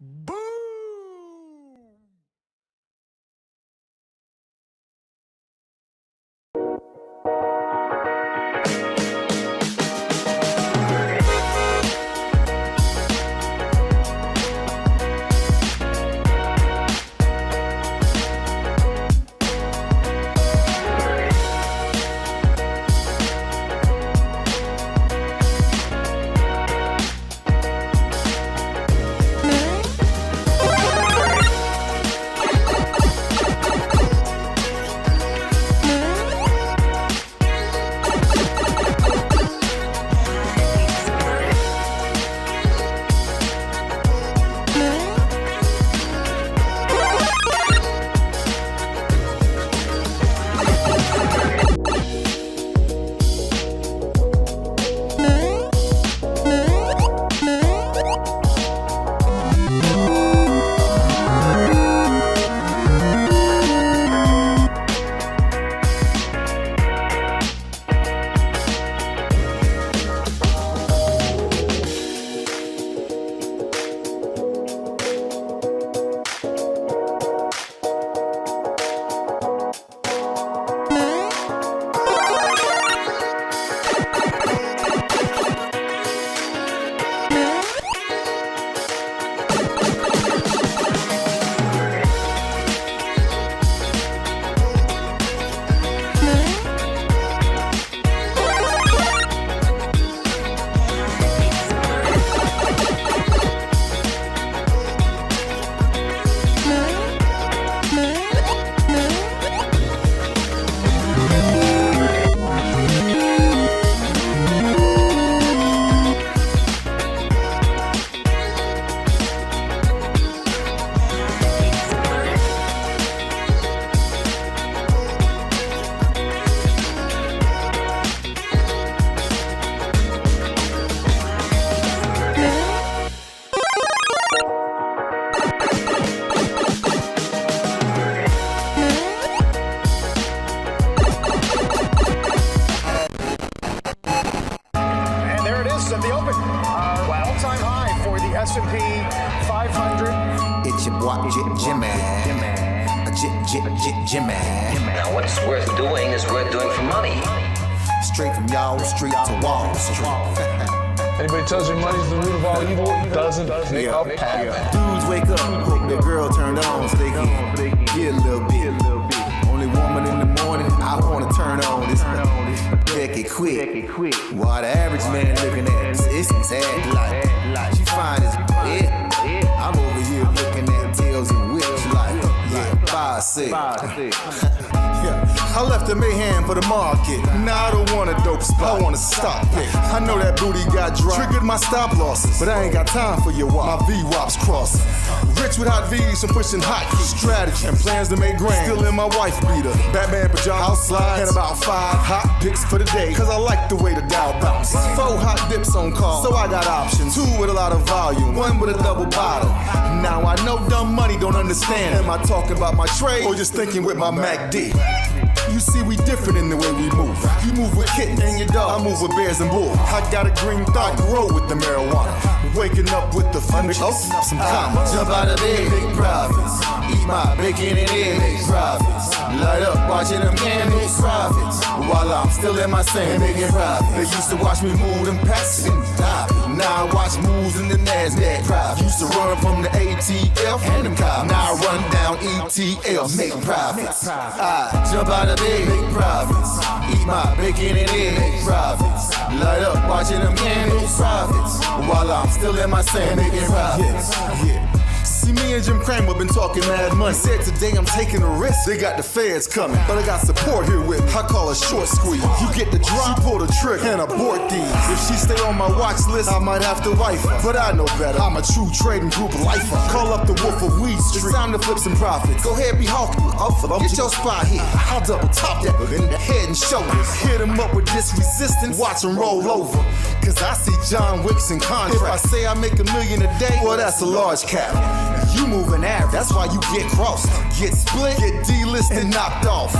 Boom! At the open, all-time high for the S&P 500. It's your boy Jimmy. Jimmy. Now what's worth doing is worth doing for money. Straight from y'all street to Wall Street. Anybody tells you money's the root of all evil doesn't make up happen. Dudes wake up, hope their girl turned on so they can get a little bit. Only woman in the morning, I wanna turn on this. Becky quick. While the average man looking at this sad like she fine as it. I'm over here looking at tails and whips like 5'6". I left the mayhem for the market. Now I don't want a dope spot, I want a stock pick. I know that booty got dry, triggered my stop losses, but I ain't got time for your wop. My V-wops crossing. Rich with hot V's and pushing hot strategy and plans to make grand. Still in my wife beater, Batman pajamas, house slides, and about 5 hot picks for the day. Cause I like the way the Dow bounces. 4 hot dips on call, so I got options. 2 with a lot of volume, 1 with a double bottle. Now I know dumb money don't understand. Am I talking about my trade or just thinking with my MACD? You see, we different in the way we move. You move with kittens and your dog, I move with bears and bulls. I got a green thought, grow with the marijuana. Waking up with the futures, some commas. Jump out of bed, big profits. Eat my bacon and eggs, big profits. Light up, watching them candles, profits. While I'm still in my sand, making profits. They used to watch me move them packs and die. Now I watch moves in the NASDAQ. Profits. Used to run from the ATF and them cops. Now I run down ETL, make profits. I jump out of bed, make profits. Eat my bacon and eggs, make profits. Light up, watching them candles, profits. While I'm still in my sand, making profits. Yeah. See, me and Jim Cramer been talking mad money. Said today I'm taking a risk. They got the feds coming, but I got support here with me. I call it short squeeze. You get the drop, pull the trigger, and abort these. If she stay on my watch list, I might have to wife her. But I know better. I'm a true trading group lifer. Call up the Wolf of Weed Street. It's time to flip some profits. Go ahead, be hawking. Get your spot here. I'll double top that in the head and shoulders. Hit him up with this resistance. Watch him roll over. Cause I see John Wicks in contract. If I say I make $1 million a day, well, that's a large cap. You moving average, that's why you get crossed. Get split, get delisted, and knocked off.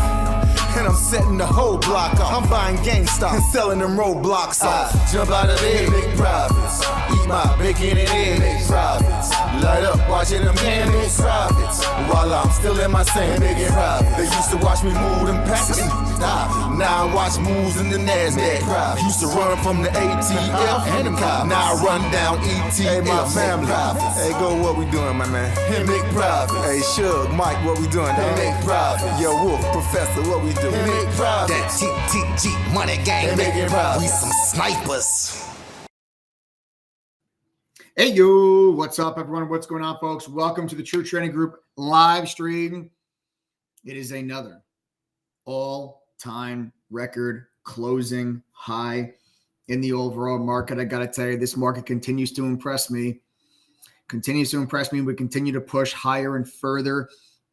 and I'm setting the whole block off. I'm buying GameStop and selling them roadblocks off. Jump out of bed, make profits. Eat my bacon and eggs, make profits. Light up, watching them candles, profits. While I'm still in my sand, making profits. They used to watch me move them packets. Now I watch moves in the NASDAQ. Used to run from the ATF and them cops. Now I run down ET. Hey, my family. Hey, go, what we doing, my man? Hey, make profits. Hey, Shug, Mike, what we doing? Hey, make profits. Yo, Wolf, Professor, what we doing? Hey, make profits. That TTG money gang. Hey, we some snipers. Hey, yo, what's up, everyone? What's going on, folks? Welcome to the True Trading Group live stream. It is another all-time record closing high in the overall market. I got to tell you, this market continues to impress me. We continue to push higher and further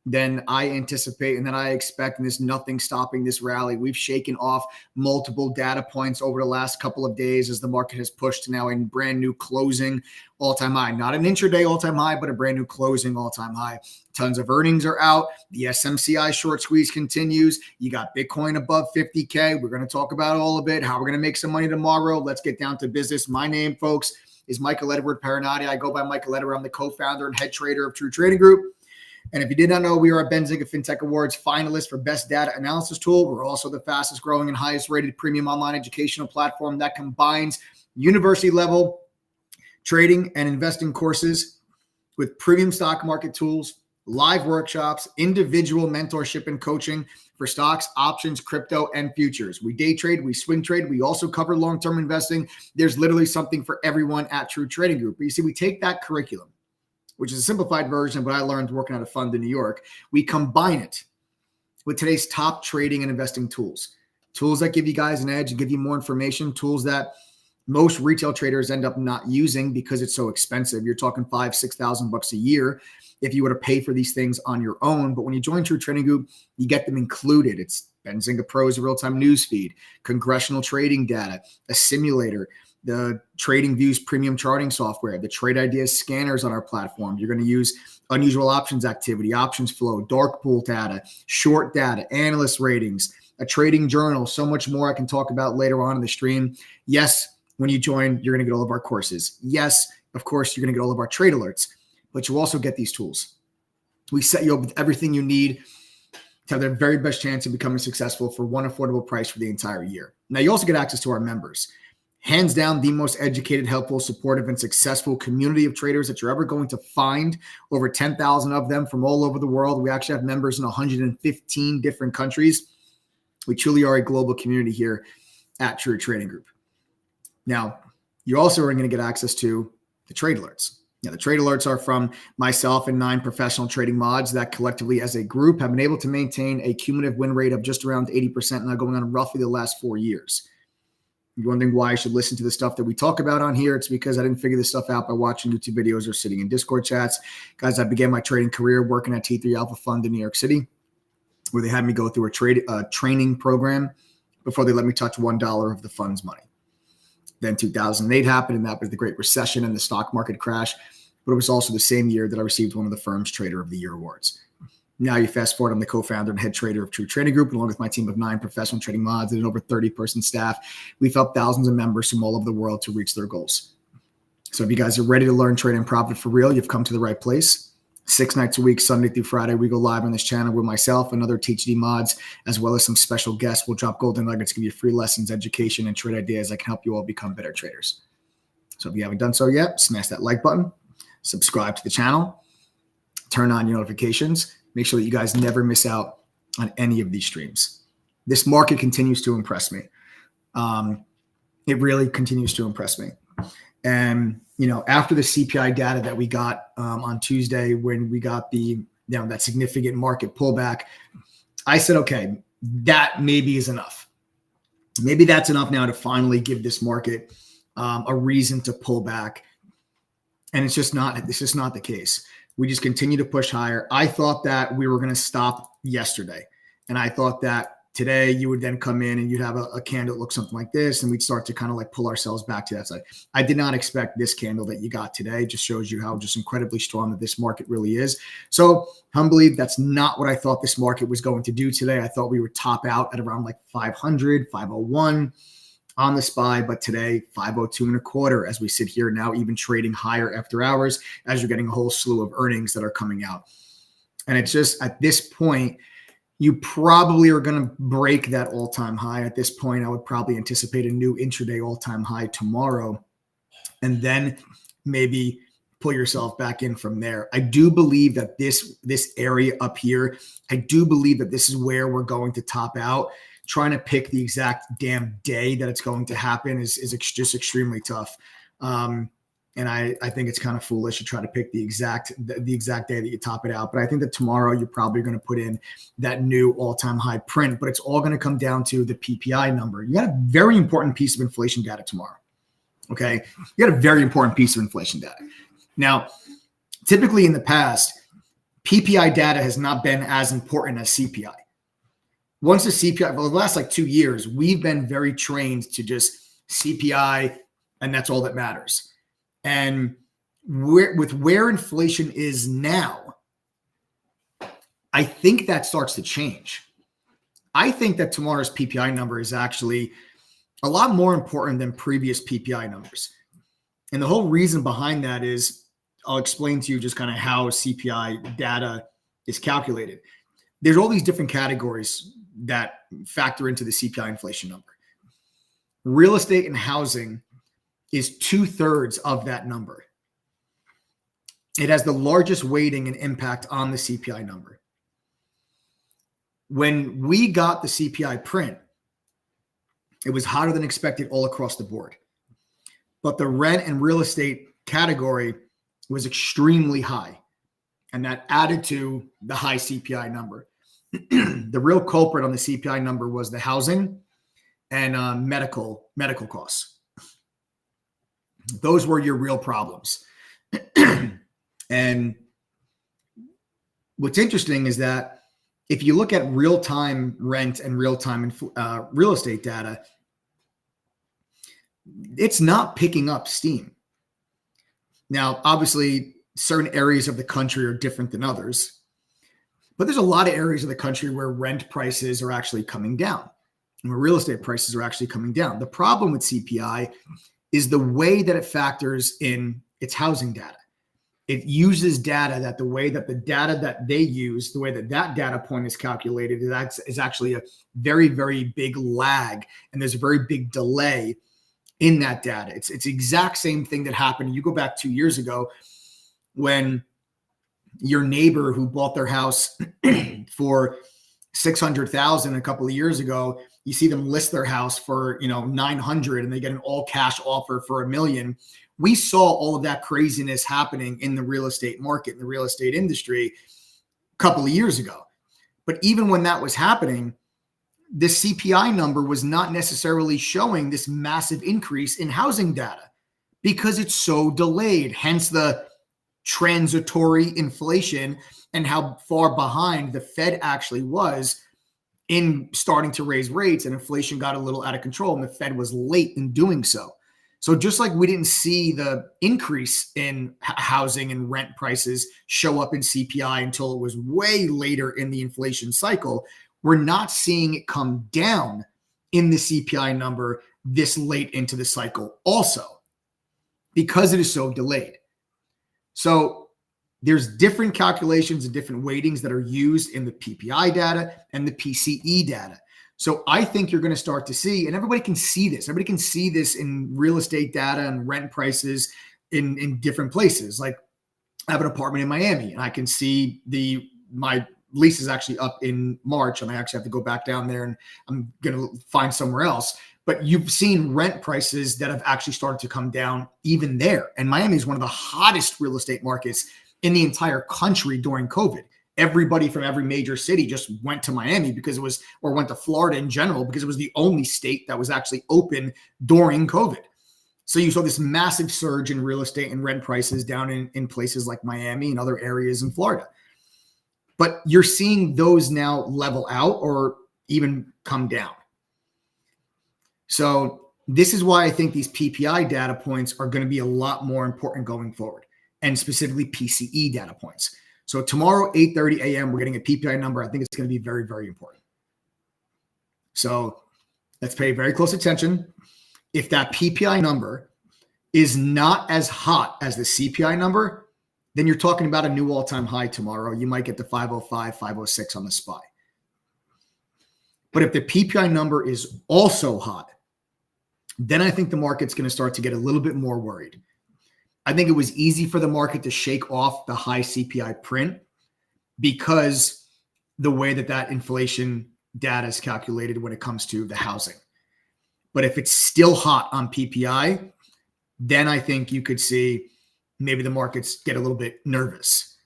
than I anticipate and that I expect, and there's nothing stopping this rally. We've shaken off multiple data points over the last couple of days as the market has pushed to now a brand new closing all-time high. Not an intraday all-time high, but a brand new closing all-time high. Tons of earnings are out. The SMCI short squeeze continues. You got Bitcoin above 50K. We're going to talk about all of it, how we're going to make some money tomorrow. Let's get down to business. My name, folks, is Edward Perinotti. I go by Michael Edward. I'm the co-founder and head trader of True Trading Group. And if you did not know, we are a Benzinga FinTech Awards finalist for Best Data Analysis Tool. We're also the fastest growing and highest rated premium online educational platform that combines university level trading and investing courses with premium stock market tools, live workshops, individual mentorship and coaching for stocks, options, crypto, and futures. We day trade, we swing trade. We also cover long-term investing. There's literally something for everyone at True Trading Group. But you see, we take that curriculum, which is a simplified version of what I learned working at a fund in New York. We combine it with today's top trading and investing tools that give you guys an edge and give you more information, tools that most retail traders end up not using because it's so expensive. You're talking $5,000, $6,000 a year if you were to pay for these things on your own. But when you join True Trading Group, you get them included. It's Benzinga Pro's real-time news feed, congressional trading data, a simulator, the Trading Views premium charting software, the Trade Ideas scanners on our platform. You're going to use unusual options activity, options flow, dark pool data, short data, analyst ratings, a trading journal, so much more I can talk about later on in the stream. Yes, when you join, you're going to get all of our courses. Yes, of course, you're going to get all of our trade alerts, but you also get these tools. We set you up with everything you need to have the very best chance of becoming successful for one affordable price for the entire year. Now, you also get access to our members. Hands down, the most educated, helpful, supportive, and successful community of traders that you're ever going to find. Over 10,000 of them from all over the world. We actually have members in 115 different countries. We truly are a global community here at True Trading Group. Now, you also are going to get access to the trade alerts. Now, the trade alerts are from myself and 9 professional trading mods that collectively as a group have been able to maintain a cumulative win rate of just around 80% now going on roughly the last 4 years. You're wondering why I should listen to the stuff that we talk about on here. It's because I didn't figure this stuff out by watching YouTube videos or sitting in Discord chats. Guys, I began my trading career working at T3 Alpha Fund in New York City, where they had me go through a training program before they let me touch $1 of the fund's money. Then 2008 happened, and that was the Great Recession and the stock market crash. But it was also the same year that I received one of the firm's Trader of the Year awards. Now you fast forward, I'm the co-founder and head trader of True Trading Group, along with my team of 9 professional trading mods and an over 30-person staff. We've helped thousands of members from all over the world to reach their goals. So if you guys are ready to learn, trade, and profit for real, you've come to the right place. 6 nights a week, Sunday through Friday, we go live on this channel with myself and other THD mods, as well as some special guests. We'll drop golden nuggets, give you free lessons, education, and trade ideas that can help you all become better traders. So if you haven't done so yet, smash that like button, subscribe to the channel, turn on your notifications. Make sure that you guys never miss out on any of these streams. This market continues to impress me. It really continues to impress me. And, after the CPI data that we got on Tuesday, when we got that significant market pullback, I said, okay, that maybe is enough. Maybe that's enough now to finally give this market a reason to pull back. And it's just not the case. We just continue to push higher. I thought that we were going to stop yesterday. And I thought that Today, you would then come in and you'd have a candle that looks something like this, and we'd start to kind of like pull ourselves back to that side. I did not expect this candle that you got today. It just shows you how just incredibly strong that this market really is. So humbly, that's not what I thought this market was going to do today. I thought we would top out at around like 500, 501 on the SPY, but today 502.25 as we sit here now, even trading higher after hours as you're getting a whole slew of earnings that are coming out. And it's just at this point, you probably are going to break that all-time high. At this point, I would probably anticipate a new intraday all-time high tomorrow, and then maybe pull yourself back in from there. I do believe that this area up here, I do believe that this is where we're going to top out. Trying to pick the exact damn day that it's going to happen is just extremely tough. And I think it's kind of foolish to try to pick the exact day that you top it out. But I think that tomorrow you're probably going to put in that new all-time high print, but it's all going to come down to the PPI number. You got a very important piece of inflation data tomorrow. Okay. You got a very important piece of inflation data. Now, typically in the past, PPI data has not been as important as CPI. Once the CPI, for the last like 2 years, we've been very trained to just CPI, and that's all that matters. And with where inflation is now, I think that starts to change. I think that tomorrow's PPI number is actually a lot more important than previous PPI numbers. And the whole reason behind that is, I'll explain to you just kind of how CPI data is calculated. There's all these different categories that factor into the CPI inflation number. Real estate and housing is 2/3 of that number. It has the largest weighting and impact on the CPI number. When we got the CPI print, it was hotter than expected all across the board. But the rent and real estate category was extremely high, and that added to the high CPI number. The real culprit on the CPI number was the housing and medical costs. Those were your real problems. And what's interesting is that if you look at real-time rent and real-time real estate data, it's not picking up steam. Now, obviously, certain areas of the country are different than others, but there's a lot of areas of the country where rent prices are actually coming down and where real estate prices are actually coming down. The problem with CPI is the way that it factors in its housing data. It uses data that the way that the data that they use, the way that that data point is calculated, is actually a very, very big lag. And there's a very big delay in that data. It's the exact same thing that happened. You go back 2 years ago when your neighbor who bought their house for $600,000 a couple of years ago, you see them list their house for, $900,000 and they get an all cash offer for $1 million. We saw all of that craziness happening in the real estate market, in the real estate industry a couple of years ago. But even when that was happening, the CPI number was not necessarily showing this massive increase in housing data because it's so delayed, hence the transitory inflation and how far behind the Fed actually was in starting to raise rates, and inflation got a little out of control and the Fed was late in doing so. So just like we didn't see the increase in housing and rent prices show up in CPI until it was way later in the inflation cycle, we're not seeing it come down in the CPI number this late into the cycle also because it is so delayed. So there's different calculations and different weightings that are used in the PPI data and the PCE data. So I think you're going to start to see, and everybody can see this. Everybody can see this in real estate data and rent prices in different places. Like I have an apartment in Miami, and I can see my lease is actually up in March, and I actually have to go back down there, and I'm going to find somewhere else. But you've seen rent prices that have actually started to come down even there. And Miami is one of the hottest real estate markets in the entire country during COVID. Everybody from every major city just went to Miami or went to Florida in general, because it was the only state that was actually open during COVID. So you saw this massive surge in real estate and rent prices down in places like Miami and other areas in Florida. But you're seeing those now level out or even come down. So this is why I think these PPI data points are going to be a lot more important going forward, and specifically PCE data points. So tomorrow, 8:30 a.m., we're getting a PPI number. I think it's going to be very, very important. So let's pay very close attention. If that PPI number is not as hot as the CPI number, then you're talking about a new all-time high tomorrow. You might get to 505, 506 on the SPY. But if the PPI number is also hot, then I think the market's going to start to get a little bit more worried. I think it was easy for the market to shake off the high CPI print because the way that inflation data is calculated when it comes to the housing. But if it's still hot on PPI, then I think you could see maybe the markets get a little bit nervous.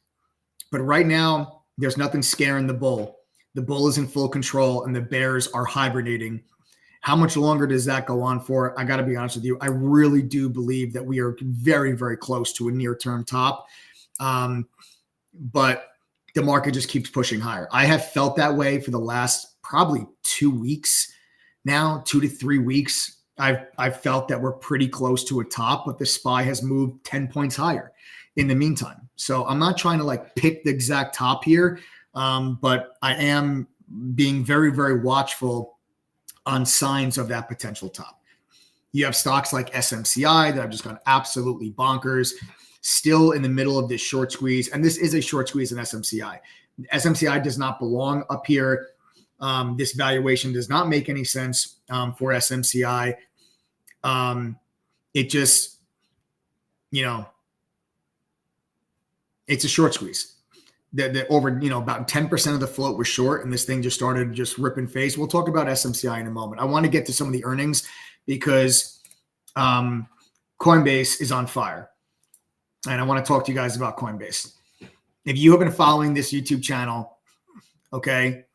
But right now, there's nothing scaring the bull. The bull is in full control and the bears are hibernating. How much longer does that go on for? I got to be honest with you. I really do believe that we are very, very close to a near-term top. But the market just keeps pushing higher. I have felt that way for the last probably 2 weeks now, 2 to 3 weeks. I've felt that we're pretty close to a top, but the SPY has moved 10 points higher in the meantime. So I'm not trying to like pick the exact top here, but I am being very, very watchful on signs of that potential top. You have stocks like SMCI that have just gone absolutely bonkers, still in the middle of this short squeeze. And this is a short squeeze in SMCI. SMCI does not belong up here. This valuation does not make any sense for SMCI. It just, it's a short squeeze. That over, about 10% of the float was short, and this thing just started just ripping face. We'll talk about SMCI in a moment. I want to get to some of the earnings because Coinbase is on fire. And I want to talk to you guys about Coinbase. If you have been following this YouTube channel, okay,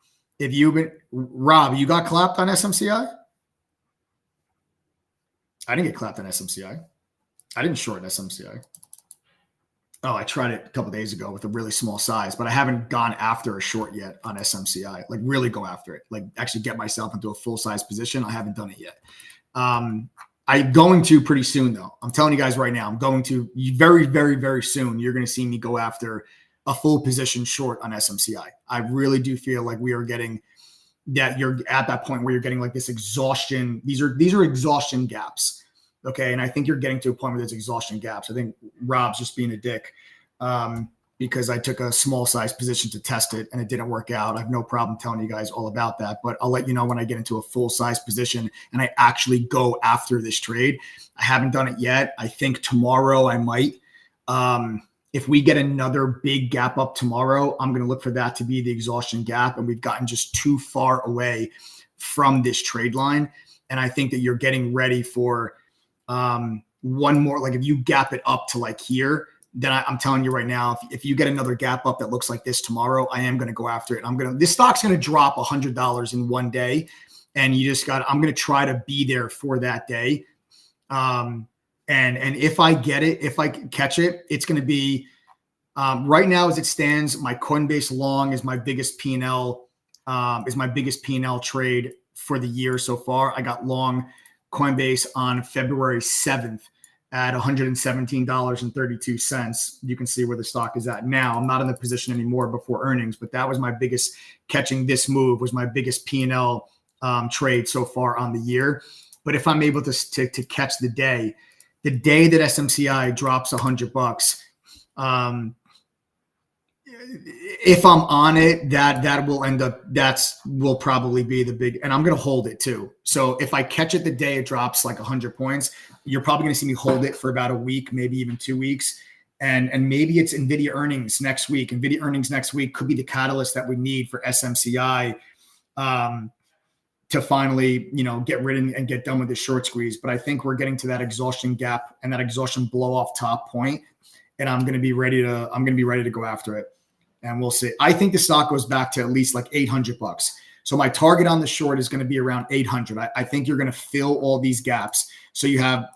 Rob, you got clapped on SMCI? I didn't get clapped on SMCI. I didn't short SMCI. Oh, I tried it a couple of days ago with a really small size, but I haven't gone after a short yet on SMCI, like really go after it, like actually get myself into a full size position. I haven't done it yet. I'm going to pretty soon though. I'm telling you guys right now, I'm going to very, very, very soon. You're going to see me go after a full position short on SMCI. I really do feel like we are getting that. You're at that point where you're getting like this exhaustion. These are exhaustion gaps. Okay. And I think you're getting to a point where there's exhaustion gaps. I think Rob's just being a dick because I took a small size position to test it and it didn't work out. I have no problem telling you guys all about that, but I'll let you know when I get into a full size position and I actually go after this trade. I haven't done it yet. I think tomorrow I might. If we get another big gap up tomorrow, I'm going to look for that to be the exhaustion gap. And we've gotten just too far away from this trade line. And I think that you're getting ready for one more, like if you gap it up to like here, then I'm telling you right now, if you get another gap up that looks like this tomorrow, I am going to go after it. This stock's going to drop $100 in one day. And I'm going to try to be there for that day. And if I get it, if I catch it, it's going to be right now as it stands, my Coinbase long is my biggest P&L, trade for the year so far. I got long Coinbase on February 7th at $117.32. You can see where the stock is at now. I'm not in the position anymore before earnings, but that was my biggest catching this move was my biggest P&L trade so far on the year. But if I'm able to catch the day that SMCI drops $100, if I'm on it, that will end up, will probably be the big, and I'm going to hold it too. So if I catch it the day it drops like 100 points, you're probably going to see me hold it for about a week, maybe even 2 weeks. And maybe it's NVIDIA earnings next week. NVIDIA earnings next week could be the catalyst that we need for SMCI to finally, get rid of and get done with the short squeeze. But I think we're getting to that exhaustion gap and that exhaustion blow off top point. And I'm going to be ready to go after it. And we'll see. I think the stock goes back to at least like $800. So my target on the short is going to be around 800. I think you're going to fill all these gaps. So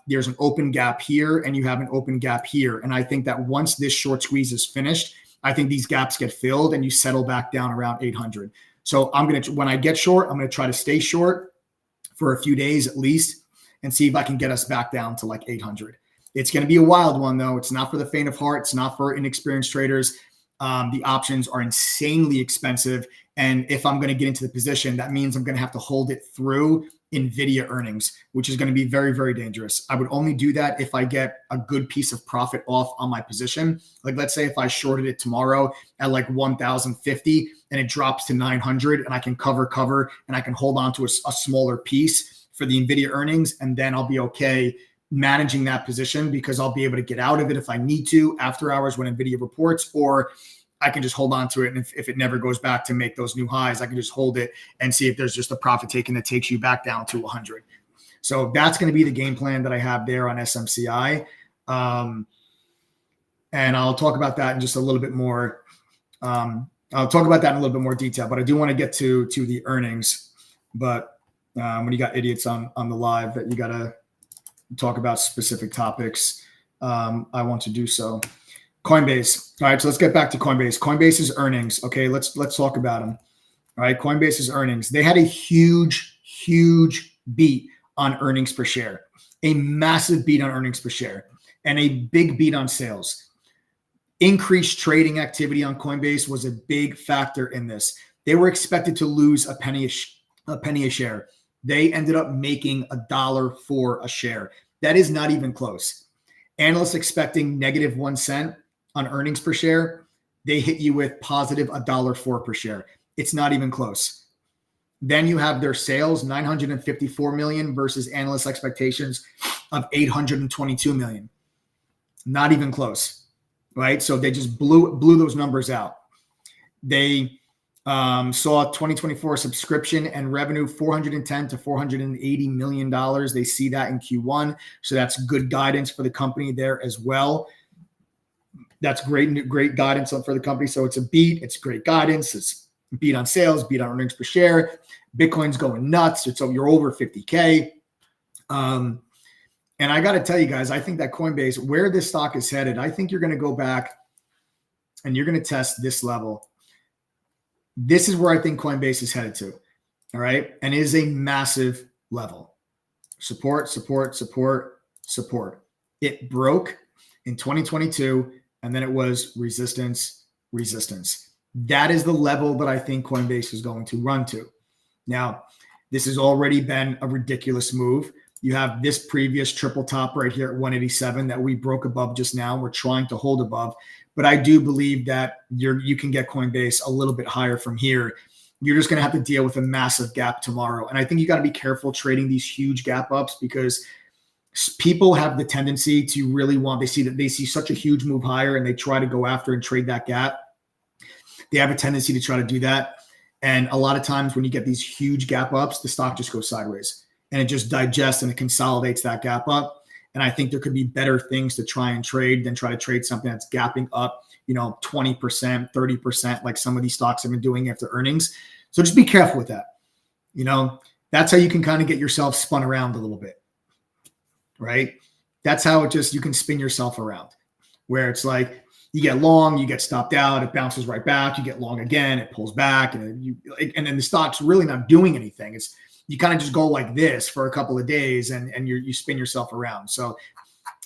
there's an open gap here and you have an open gap here. And I think that once this short squeeze is finished, I think these gaps get filled and you settle back down around 800. So when I get short, I'm going to try to stay short for a few days at least and see if I can get us back down to like 800. It's going to be a wild one though. It's not for the faint of heart. It's not for inexperienced traders. The options are insanely expensive. And if I'm going to get into the position, that means I'm going to have to hold it through NVIDIA earnings, which is going to be very, very dangerous. I would only do that if I get a good piece of profit off on my position. Like let's say if I shorted it tomorrow at like 1,050 and it drops to 900 and I can cover and I can hold on to a smaller piece for the NVIDIA earnings. And then I'll be okay managing that position because I'll be able to get out of it if I need to after hours when NVIDIA reports, or I can just hold on to it. And if it never goes back to make those new highs, I can just hold it and see if there's just a profit taken that takes you back down to 100. So that's going to be the game plan that I have there on SMCI. And I'll talk about that in just a little bit more. I'll talk about that in a little bit more detail, but I do want to get to the earnings. But when you got idiots on the live that you got to talk about specific topics, I want to do so. Coinbase. All right, so let's get back to Coinbase. Coinbase's earnings. Okay, let's talk about them. All right, Coinbase's earnings. They had a huge beat on earnings per share, a massive beat on earnings per share, and a big beat on sales. Increased trading activity on Coinbase was a big factor in this. They were expected to lose a penny a share. They ended up making $1 a share. That is not even close. Analysts expecting negative 1 cent on earnings per share, they hit you with positive $1.04 per share. It's not even close. Then you have their sales, 954 million versus analyst expectations of 822 million. Not even close, right? So they just blew those numbers out. They saw 2024 subscription and revenue $410 to $480 million. They see that in Q1. So that's good guidance for the company there as well. That's great guidance for the company. So it's a beat. It's great guidance. It's beat on sales, beat on earnings per share. Bitcoin's going nuts. So you're over 50K. And I got to tell you guys, I think that Coinbase, where this stock is headed, I think you're going to go back and you're going to test this level. This is where I think Coinbase is headed to. All right. And it is a massive level. Support. It broke in 2022. And then it was resistance. That is the level that I think Coinbase is going to run to. Now, this has already been a ridiculous move. You have this previous triple top right here at 187 that we broke above just now. We're trying to hold above. But I do believe that you can get Coinbase a little bit higher from here. You're just going to have to deal with a massive gap tomorrow. And I think you got to be careful trading these huge gap ups because people have the tendency to really they see such a huge move higher and they try to go after and trade that gap. They have a tendency to try to do that. And a lot of times when you get these huge gap ups, the stock just goes sideways and it just digests and it consolidates that gap up. And I think there could be better things to try and trade than try to trade something that's gapping up, 20%, 30%, like some of these stocks have been doing after earnings. So just be careful with that. That's how you can kind of get yourself spun around a little bit, right? That's how you can spin yourself around where it's like you get long, you get stopped out, it bounces right back, you get long again, it pulls back, and then the stock's really not doing anything. You kind of just go like this for a couple of days and you spin yourself around. So,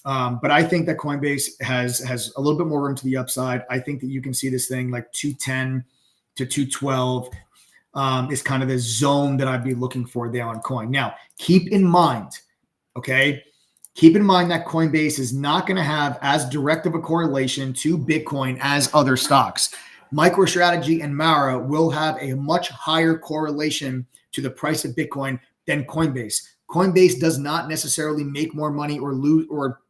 but I think that Coinbase has a little bit more room to the upside. I think that you can see this thing like 210 to 212 is kind of the zone that I'd be looking for there on coin. Now, keep in mind that Coinbase is not going to have as direct of a correlation to Bitcoin as other stocks. MicroStrategy and Mara will have a much higher correlation to the price of Bitcoin than Coinbase. Coinbase does not necessarily make more money or lose or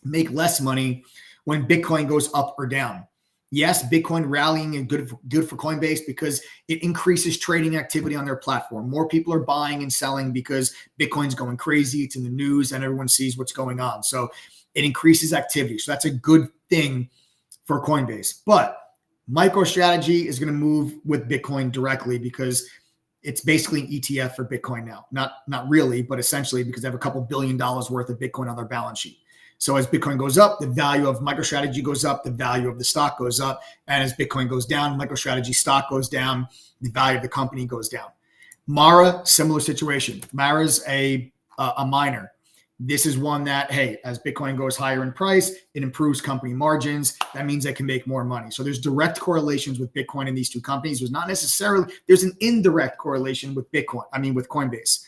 make less money when Bitcoin goes up or down. Yes, Bitcoin rallying is good for Coinbase because it increases trading activity on their platform. More people are buying and selling because Bitcoin's going crazy. It's in the news and everyone sees what's going on. So it increases activity. So that's a good thing for Coinbase. But MicroStrategy is going to move with Bitcoin directly because it's basically an ETF for Bitcoin now. Not really, but essentially because they have a couple $1 billion worth of Bitcoin on their balance sheet. So as Bitcoin goes up, the value of MicroStrategy goes up, the value of the stock goes up. And as Bitcoin goes down, MicroStrategy stock goes down, the value of the company goes down. Mara, similar situation. Mara's a miner. This is one that, hey, as Bitcoin goes higher in price, it improves company margins. That means they can make more money. So there's direct correlations with Bitcoin in these two companies. There's an indirect correlation with with Coinbase.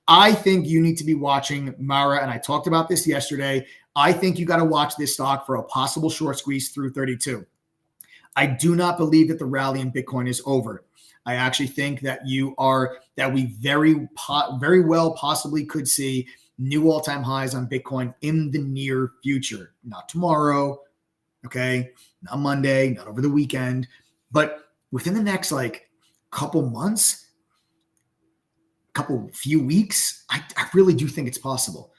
I think you need to be watching Mara, and I talked about this yesterday. I think you got to watch this stock for a possible short squeeze through 32. I do not believe that the rally in Bitcoin is over. I actually think that we very well possibly could see new all-time highs on Bitcoin in the near future. Not tomorrow, okay? Not Monday, not over the weekend, but within the next couple months, few weeks, I really do think it's possible.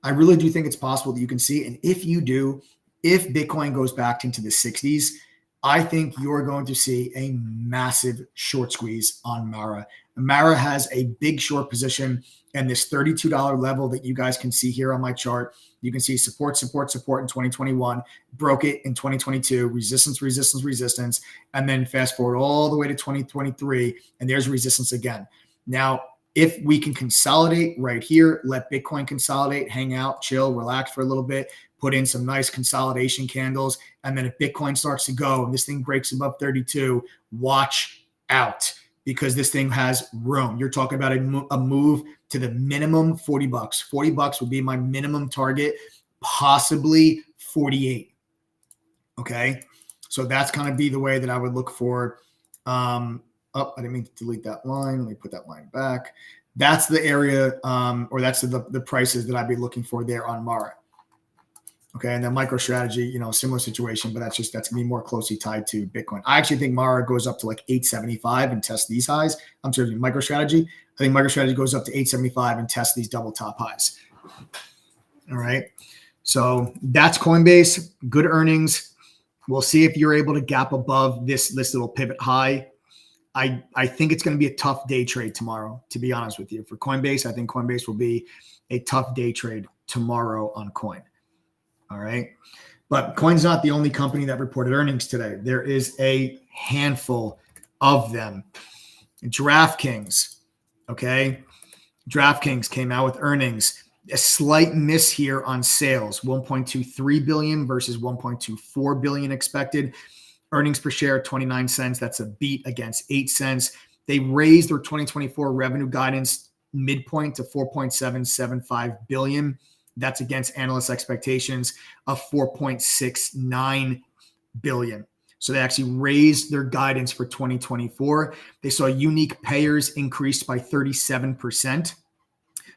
I really do think it's possible that you can see. And if Bitcoin goes back into the 60s, I think you're going to see a massive short squeeze on Mara. Mara has a big short position and this $32 level that you guys can see here on my chart. You can see support in 2021, broke it in 2022, resistance, and then fast forward all the way to 2023, and there's resistance again. Now, if we can consolidate right here, let Bitcoin consolidate, hang out, chill, relax for a little bit, put in some nice consolidation candles, and then if Bitcoin starts to go and this thing breaks above 32, watch out because this thing has room. You're talking about a move to the minimum $40. $40 would be my minimum target, possibly 48. Okay, so that's kind of be the way that I would look for. I didn't mean to delete that line. Let me put that line back. That's the area, or that's the prices that I'd be looking for there on Mara. Okay, and then MicroStrategy, similar situation, but that's going to be more closely tied to Bitcoin. I actually think Mara goes up to 875 and tests these highs. I'm sorry, MicroStrategy. I think MicroStrategy goes up to 875 and tests these double top highs. All right, so that's Coinbase. Good earnings. We'll see if you're able to gap above this little pivot high. I think it's going to be a tough day trade tomorrow, to be honest with you. For Coinbase, I think Coinbase will be a tough day trade tomorrow on Coin. All right. But Coin's not the only company that reported earnings today. There is a handful of them. DraftKings. Okay. DraftKings came out with earnings. A slight miss here on sales, 1.23 billion versus 1.24 billion expected. Earnings per share, 29 cents. That's a beat against 8 cents. They raised their 2024 revenue guidance midpoint to 4.775 billion. That's against analyst expectations of 4.69 billion. So they actually raised their guidance for 2024. They saw unique payers increased by 37%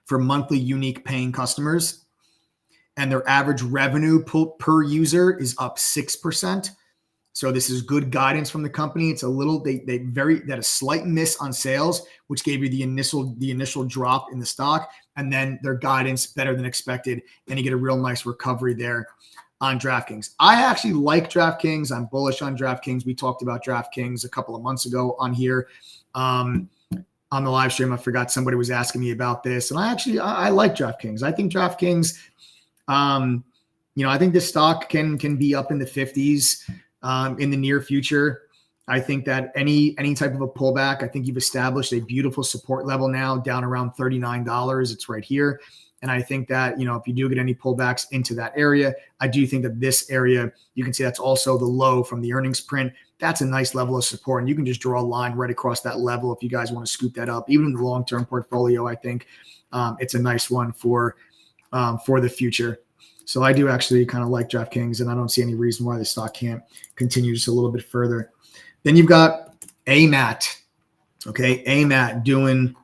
for monthly unique paying customers. And their average revenue per user is up 6%. So this is good guidance from the company. It's a little, a slight miss on sales, which gave you the initial drop in the stock, and then their guidance better than expected, and you get a real nice recovery there on DraftKings. I actually like DraftKings. I'm bullish on DraftKings. We talked about DraftKings a couple of months ago on here on the live stream. I forgot somebody was asking me about this, and I like DraftKings. I think DraftKings, I think this stock can be up in the 50s. In the near future. I think that any type of a pullback, I think you've established a beautiful support level now down around $39. It's right here. And I think that, if you do get any pullbacks into that area, I do think that this area, you can see that's also the low from the earnings print. That's a nice level of support. And you can just draw a line right across that level if you guys want to scoop that up. Even in the long-term portfolio, I think it's a nice one for the future. So I do actually kind of like DraftKings, and I don't see any reason why the stock can't continue just a little bit further. Then you've got AMAT. Okay, AMAT doing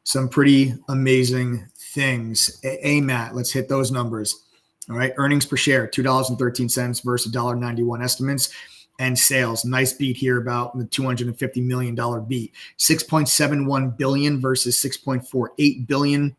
some pretty amazing things. AMAT, let's hit those numbers. All right, earnings per share, $2.13 versus $1.91 estimates. And sales, nice beat here about the $250 million beat. $6.71 billion versus $6.48 billion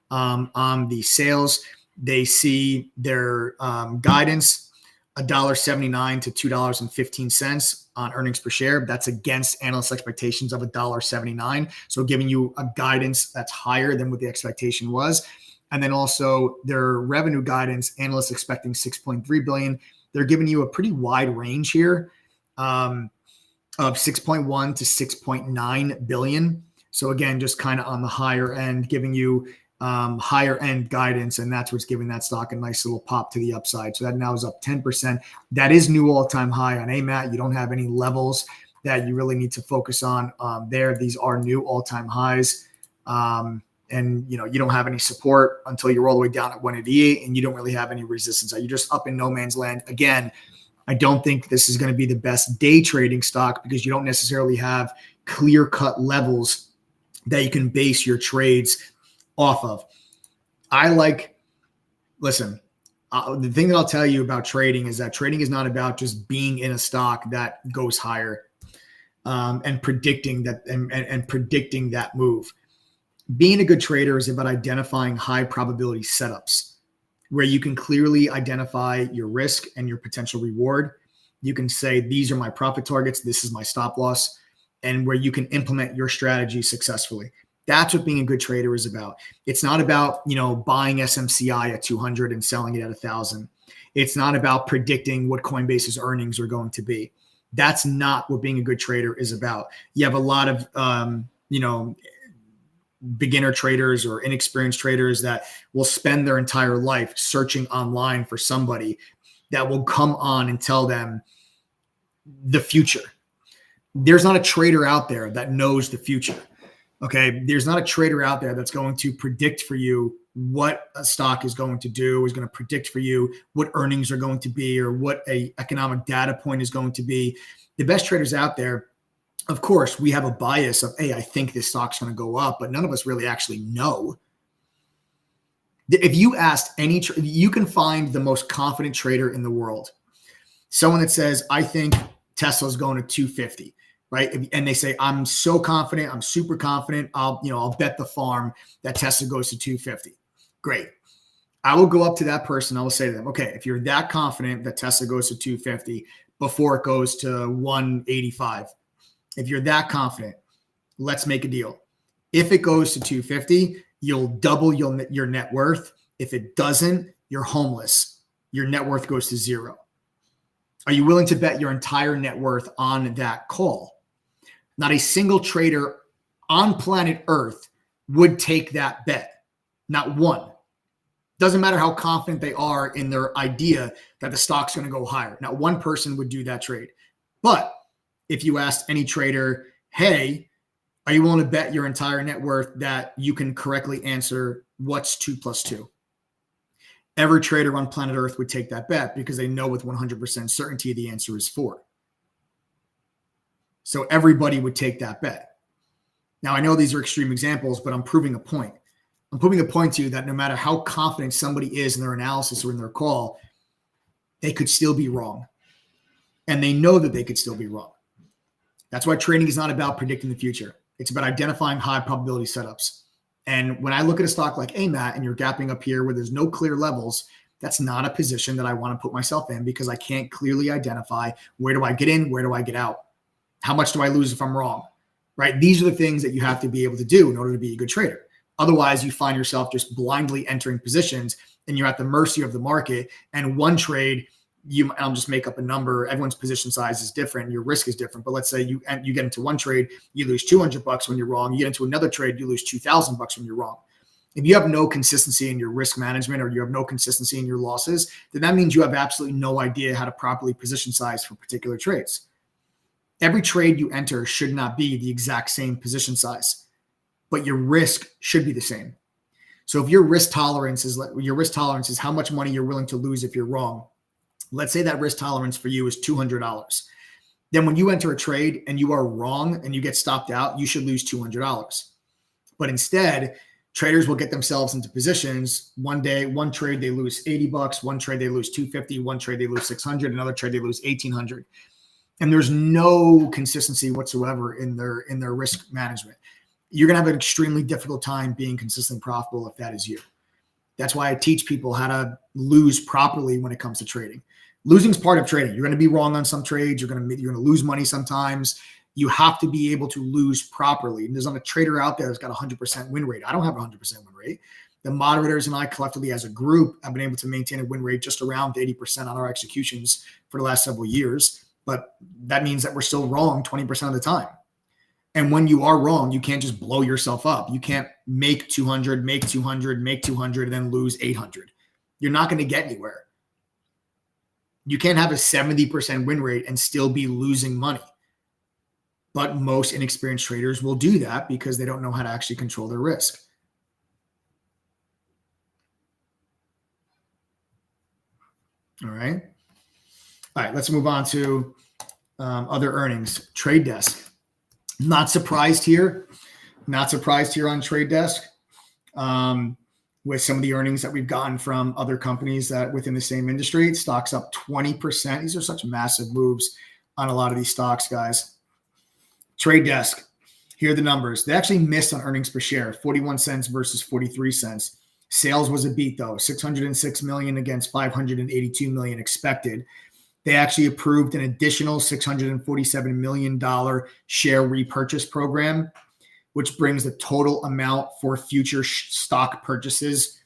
on the sales. They see their guidance, $1.79 to $2.15 on earnings per share. That's against analyst expectations of $1.79. So giving you a guidance that's higher than what the expectation was. And then also their revenue guidance, analysts expecting 6.3 billion. They're giving you a pretty wide range here of 6.1 to 6.9 billion. So again, just kind of on the higher end, giving you higher end guidance. And that's what's giving that stock a nice little pop to the upside. So that now is up 10%. That is new all-time high on AMAT. You don't have any levels that you really need to focus on there. These are new all-time highs. And you don't have any support until you're all the way down at 188, and you don't really have any resistance. You're just up in no man's land. Again, I don't think this is going to be the best day trading stock because you don't necessarily have clear-cut levels that you can base your trades off of. The thing that I'll tell you about trading is that trading is not about just being in a stock that goes higher and predicting that and predicting that move. Being a good trader is about identifying high probability setups where you can clearly identify your risk and your potential reward. You can say, these are my profit targets, this is my stop loss, and where you can implement your strategy successfully. That's what being a good trader is about. It's not about, buying SMCI at 200 and selling it at 1,000. It's not about predicting what Coinbase's earnings are going to be. That's not what being a good trader is about. You have a lot of, beginner traders or inexperienced traders that will spend their entire life searching online for somebody that will come on and tell them the future. There's not a trader out there that knows the future. Okay. There's not a trader out there that's going to predict for you what a stock is going to do, is going to predict for you what earnings are going to be or what a economic data point is going to be. The best traders out there, of course, we have a bias of, hey, I think this stock's going to go up, but none of us really actually know. If you asked you can find the most confident trader in the world, someone that says, I think Tesla's going to 250, right? And they say, I'm so confident, I'm super confident. I'll bet the farm that Tesla goes to 250. Great. I will go up to that person. I will say to them, okay, if you're that confident that Tesla goes to 250 before it goes to 185, if you're that confident, let's make a deal. If it goes to 250, you'll double your net worth. If it doesn't, you're homeless. Your net worth goes to zero. Are you willing to bet your entire net worth on that call? Not a single trader on planet Earth would take that bet. Not one. Doesn't matter how confident they are in their idea that the stock's going to go higher. Not one person would do that trade. But if you asked any trader, hey, are you willing to bet your entire net worth that you can correctly answer what's 2 plus 2? Every trader on planet Earth would take that bet because they know with 100% certainty the answer is 4. So everybody would take that bet. Now, I know these are extreme examples, but I'm proving a point. I'm proving a point to you that no matter how confident somebody is in their analysis or in their call, they could still be wrong. And they know that they could still be wrong. That's why trading is not about predicting the future. It's about identifying high probability setups. And when I look at a stock like AMAT and you're gapping up here where there's no clear levels, that's not a position that I want to put myself in because I can't clearly identify where do I get in, where do I get out? How much do I lose if I'm wrong? Right? These are the things that you have to be able to do in order to be a good trader. Otherwise, you find yourself just blindly entering positions and you're at the mercy of the market. And one trade, I'll just make up a number. Everyone's position size is different. Your risk is different. But let's say you get into one trade, you lose $200 when you're wrong. You get into another trade, you lose $2,000 when you're wrong. If you have no consistency in your risk management or you have no consistency in your losses, then that means you have absolutely no idea how to properly position size for particular trades. Every trade you enter should not be the exact same position size, but your risk should be the same. So if your risk tolerance is how much money you're willing to lose if you're wrong, let's say that risk tolerance for you is $200. Then when you enter a trade and you are wrong and you get stopped out, you should lose $200. But instead, traders will get themselves into positions. One trade they lose $80, one trade they lose $250, one trade they lose $600, another trade they lose $1,800. And there's no consistency whatsoever in their risk management. You're going to have an extremely difficult time being consistently profitable if that is you. That's why I teach people how to lose properly when it comes to trading. Losing is part of trading. You're going to be wrong on some trades. You're going to lose money sometimes. You have to be able to lose properly. And there's not a trader out there that's got a 100% win rate. I don't have a 100% win rate. The moderators and I collectively as a group have been able to maintain a win rate just around 80% on our executions for the last several years. But that means that we're still wrong 20% of the time. And when you are wrong, you can't just blow yourself up. You can't make 200, make 200, make 200, and then lose 800. You're not going to get anywhere. You can't have a 70% win rate and still be losing money. But most inexperienced traders will do that because they don't know how to actually control their risk. All right. All right, let's move on to other earnings. Trade Desk. Not surprised here. Not surprised here on Trade Desk with some of the earnings that we've gotten from other companies that within the same industry. Stocks up 20%. These are such massive moves on a lot of these stocks, guys. Trade Desk. Here are the numbers. They actually missed on earnings per share, 41 cents versus 43 cents. Sales was a beat, though, 606 million against 582 million expected. They actually approved an additional $647 million share repurchase program, which brings the total amount for future stock purchases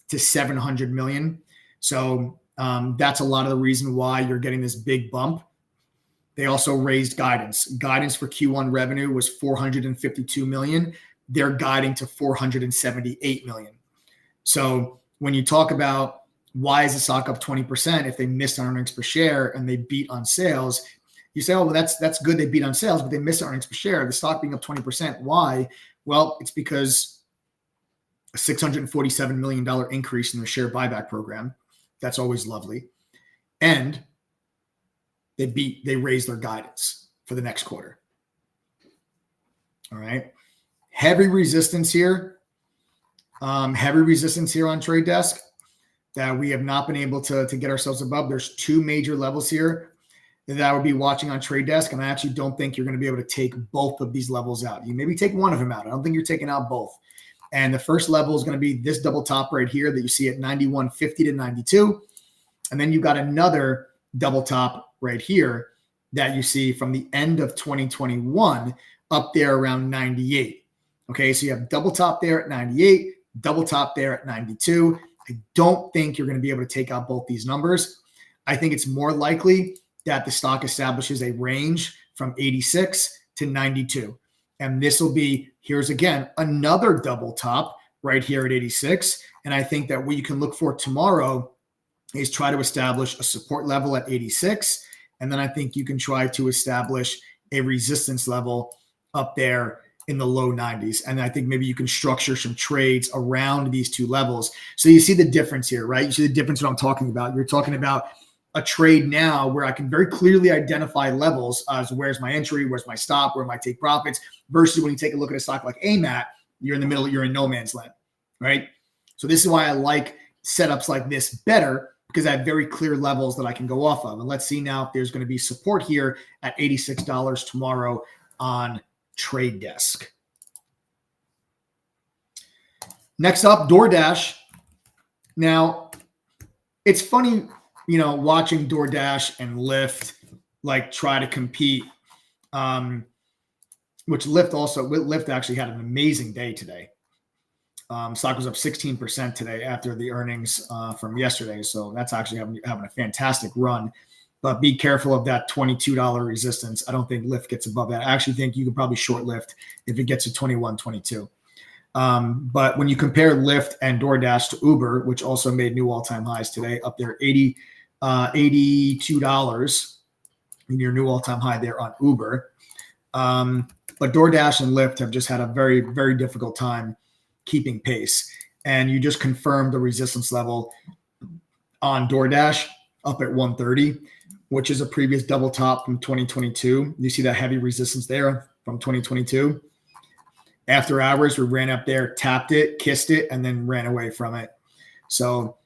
to 700 million. So that's a lot of the reason why you're getting this big bump. They also raised guidance. Guidance for Q1 revenue was 452 million. They're guiding to 478 million. So when you talk about why is the stock up 20% if they missed on earnings per share and they beat on sales, you say, oh, well, that's good. They beat on sales, but they missed on earnings per share. The stock being up 20%. Why? Well, it's because a $647 million increase in the share buyback program. That's always lovely. And they raised their guidance for the next quarter. All right. Heavy resistance here on Trade Desk that we have not been able to get ourselves above. There's two major levels here that I would be watching on Trade Desk, and I actually don't think you're going to be able to take both of these levels out. You maybe take one of them out. I don't think you're taking out both. And the first level is going to be this double top right here that you see at 91.50 to 92. And then you got another double top right here that you see from the end of 2021 up there around 98. Okay, so you have double top there at 98, double top there at 92. I don't think you're going to be able to take out both these numbers. I think it's more likely that the stock establishes a range from 86 to 92. And this will be, here's again, another double top right here at 86. And I think that what you can look for tomorrow is try to establish a support level at 86. And then I think you can try to establish a resistance level up there in the low 90s. And I think maybe you can structure some trades around these two levels. So you see the difference here, right? You see the difference what I'm talking about. You're talking about a trade now where I can very clearly identify levels as where's my entry, where's my stop, where might take profits, versus when you take a look at a stock like AMAT, you're in the middle, you're in no man's land, right? So this is why I like setups like this better, because I have very clear levels that I can go off of. And let's see now if there's going to be support here at $86 tomorrow on Trade Desk. Next up, DoorDash. Now, it's funny, watching DoorDash and Lyft like try to compete, which Lyft actually had an amazing day today. Stock was up 16% today after the earnings from yesterday. So that's actually having a fantastic run. But be careful of that $22 resistance. I don't think Lyft gets above that. I actually think you could probably short Lyft if it gets to 21, 22. But when you compare Lyft and DoorDash to Uber, which also made new all-time highs today, up there $82 in your new all-time high there on Uber. But DoorDash and Lyft have just had a very, very difficult time keeping pace. And you just confirmed the resistance level on DoorDash up at 130, which is a previous double top from 2022. You see that heavy resistance there from 2022. After hours, we ran up there, tapped it, kissed it, and then ran away from it. So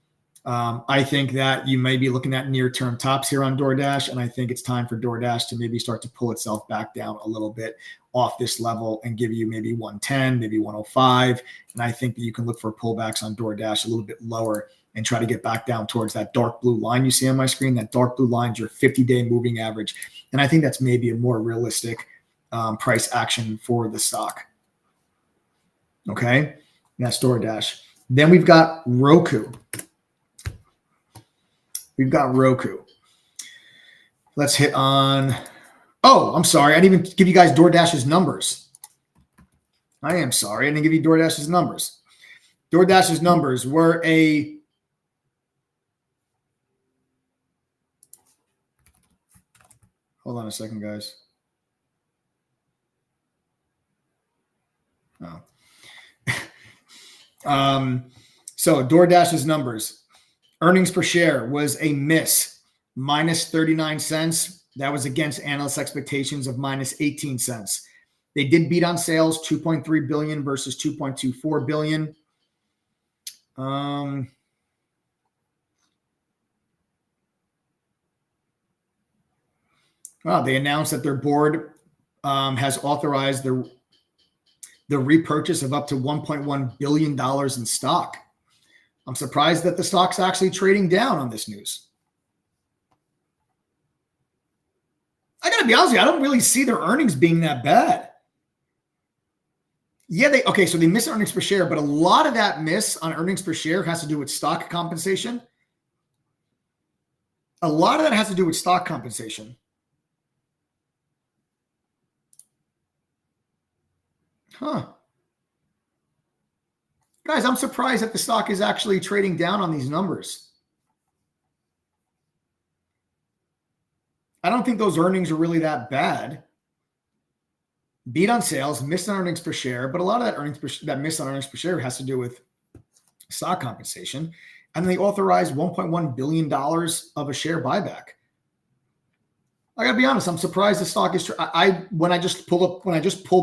I think that you may be looking at near-term tops here on DoorDash, and I think it's time for DoorDash to maybe start to pull itself back down a little bit off this level and give you maybe 110, maybe 105. And I think that you can look for pullbacks on DoorDash a little bit lower and try to get back down towards that dark blue line you see on my screen. That dark blue line is your 50-day moving average. And I think that's maybe a more realistic price action for the stock. Okay, and that's DoorDash. Then we've got Roku. Let's hit on. Oh, I'm sorry. I didn't even give you guys DoorDash's numbers. I am sorry. I didn't give you DoorDash's numbers. DoorDash's numbers were a. Hold on a second, guys. Oh. So DoorDash's numbers. Earnings per share was a miss, minus 39 cents. That was against analyst expectations of minus 18 cents. They did beat on sales, 2.3 billion versus 2.24 billion. They announced that their board has authorized the repurchase of up to $1.1 billion in stock. I'm surprised that the stock's actually trading down on this news. I got to be honest with you, I don't really see their earnings being that bad. Yeah, so they missed earnings per share, but a lot of that miss on earnings per share has to do with stock compensation. A lot of that has to do with stock compensation. Guys, I'm surprised that the stock is actually trading down on these numbers. I don't think those earnings are really that bad. Beat on sales, missed on earnings per share, but a lot of that miss on earnings per share has to do with stock compensation. And they authorized $1.1 billion of a share buyback. I gotta be honest, I'm surprised the stock is. When I just pulled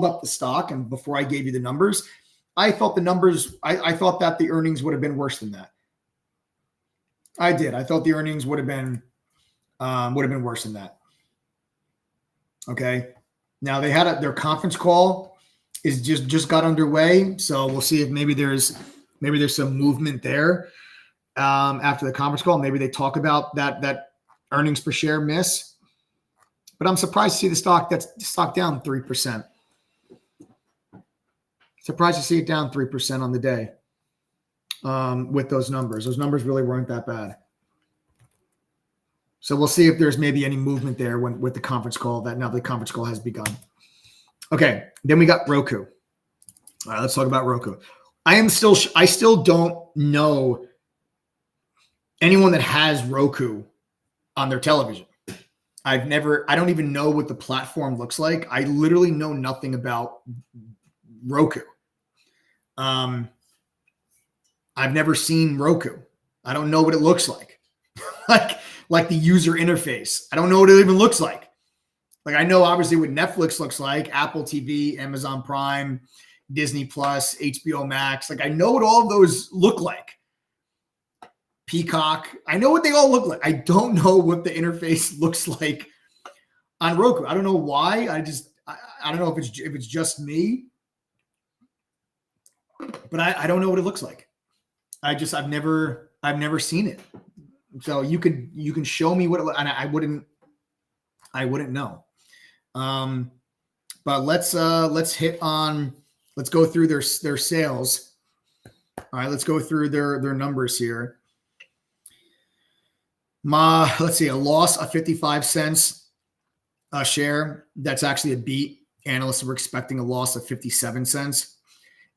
up the stock, and before I gave you the numbers, I thought the numbers. I thought that the earnings would have been worse than that. I did. I thought the earnings would have been worse than that. Okay. Now they had their conference call is just got underway, so we'll see if maybe there's some movement there after the conference call. Maybe they talk about that earnings per share miss. But I'm surprised to see the stock down 3%. Surprised to see it down 3% on the day with those numbers. Those numbers really weren't that bad. So we'll see if there's maybe any movement there with the conference call. That now the conference call has begun. Okay, then we got Roku. All right, let's talk about Roku. I still don't know anyone that has Roku on their television. I don't even know what the platform looks like. I literally know nothing about Roku. I've never seen Roku. I don't know what it looks like. like the user interface. I don't know what it even looks like. Like I know obviously what Netflix looks like, Apple TV, Amazon Prime, Disney Plus, HBO Max. Like I know what all of those look like. Peacock. I know what they all look like. I don't know what the interface looks like on Roku. I don't know why. I don't know if it's just me, but I don't know what it looks like. I've never seen it. So you can show me what it looks, and I wouldn't know. But let's go through their sales. All right, let's go through their numbers here. Let's see, a loss of 55 cents a share. That's actually a beat. Analysts were expecting a loss of 57 cents.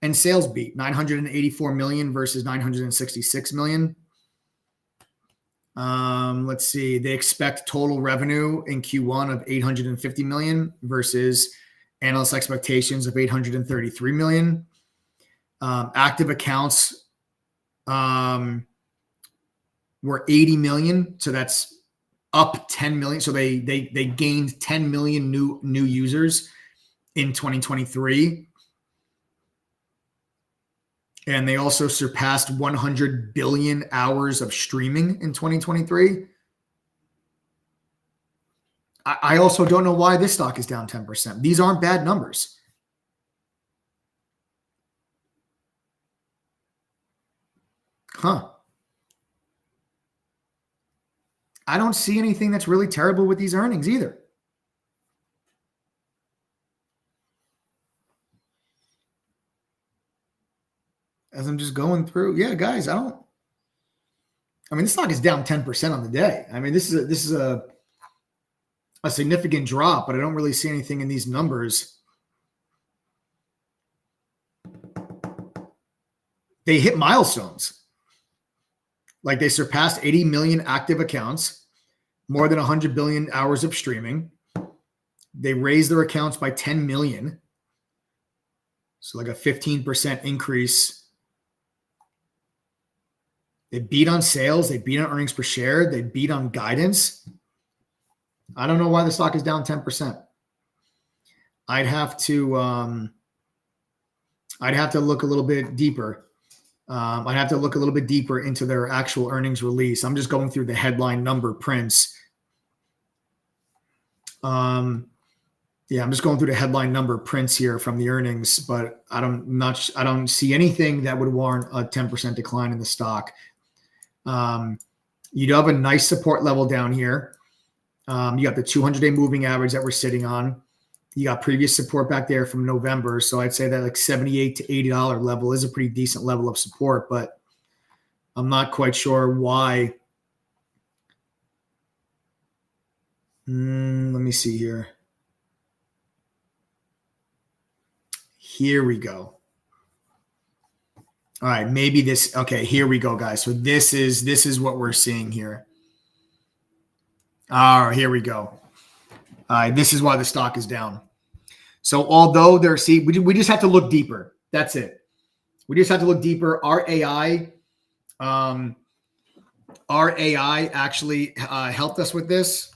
And sales beat, 984 million versus 966 million. Let's see, they expect total revenue in Q1 of 850 million versus analyst expectations of 833 million. Active accounts were 80 million, so that's up 10 million. So they gained 10 million new users in 2023. And they also surpassed 100 billion hours of streaming in 2023. I also don't know why this stock is down 10%. These aren't bad numbers. I don't see anything that's really terrible with these earnings either. As I'm just just going through. Yeah, guys, I mean, the stock is down 10% on the day. I mean, this is a significant drop, but I don't really see anything in these numbers. They hit milestones. Like they surpassed 80 million active accounts, more than 100 billion hours of streaming. They raised their accounts by 10 million. So like a 15% increase. They beat on sales. They beat on earnings per share. They beat on guidance. I don't know why the stock is down 10%. I'd have to look a little bit deeper. I'd have to look a little bit deeper into their actual earnings release. I'm just going through the headline number prints. I'm just going through the headline number prints here from the earnings, but I don't see anything that would warrant a 10% decline in the stock. You do have a nice support level down here. You got the 200-day moving average that we're sitting on. You got previous support back there from November. So I'd say that like $78 to $80 level is a pretty decent level of support, but I'm not quite sure why. Let me see here. Here we go. All right, maybe this. Okay, here we go, guys. So this is what we're seeing here. All right, here we go. All right, this is why the stock is down. So although we just have to look deeper. That's it. We just have to look deeper. Our AI actually helped us with this.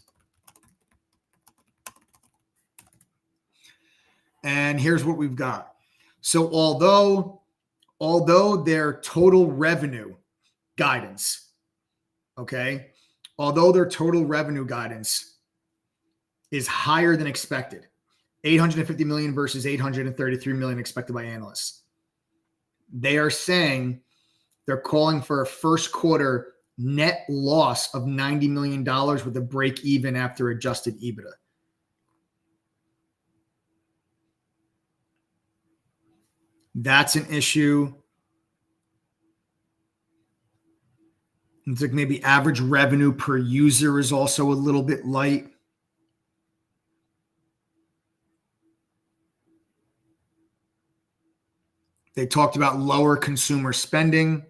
And here's what we've got. So although their total revenue guidance, okay, although their total revenue guidance is higher than expected, 850 million versus 833 million expected by analysts, they are saying they're calling for a first quarter net loss of $90 million with a break even after adjusted EBITDA. That's an issue. It's like maybe average revenue per user is also a little bit light. They talked about lower consumer spending.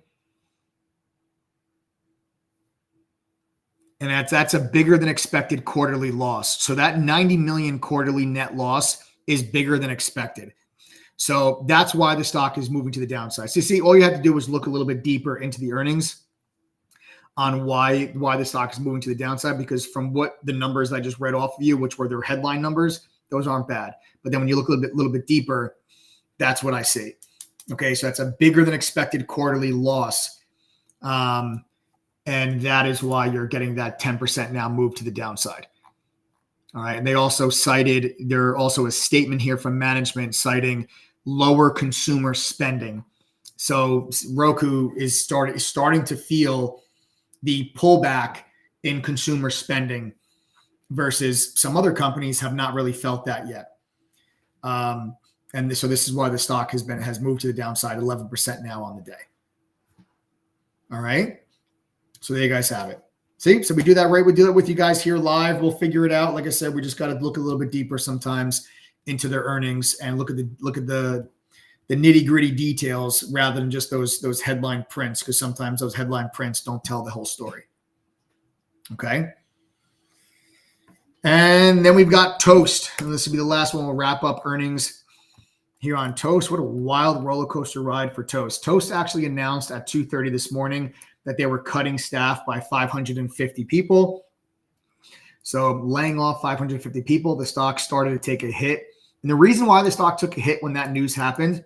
And that's a bigger than expected quarterly loss. So that 90 million quarterly net loss is bigger than expected. So that's why the stock is moving to the downside. So you see, all you have to do is look a little bit deeper into the earnings on why the stock is moving to the downside, because from what the numbers I just read off of you, which were their headline numbers, those aren't bad. But then when you look a little bit deeper, that's what I see. Okay, so that's a bigger than expected quarterly loss. And that is why you're getting that 10% now move to the downside. All right. And they also cited, there also a statement here from management citing lower consumer spending. So ROKU is starting to feel the pullback in consumer spending versus some other companies have not really felt that yet. So this is why the stock has moved to the downside 11% now on the day. All right. So there you guys have it. See, so we do that right. We do that with you guys here live. We'll figure it out. Like I said, we just got to look a little bit deeper sometimes into their earnings and look at the nitty gritty details rather than just those headline prints, because sometimes those headline prints don't tell the whole story. Okay. And then we've got Toast. And this will be the last one. We'll wrap up earnings here on Toast. What a wild roller coaster ride for Toast. Toast actually announced at 2:30 this morning that they were cutting staff by 550 people. So laying off 550 people, the stock started to take a hit. And the reason why the stock took a hit when that news happened,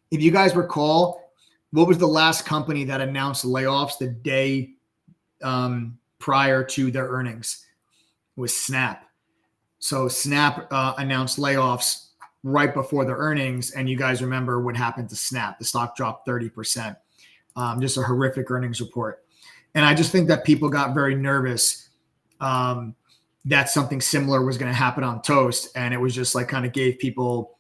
if you guys recall, what was the last company that announced layoffs the day prior to their earnings? It was Snap. So Snap announced layoffs right before their earnings. And you guys remember what happened to Snap. The stock dropped 30%. Just a horrific earnings report. And I just think that people got very nervous that something similar was going to happen on Toast. And it was just like kind of gave people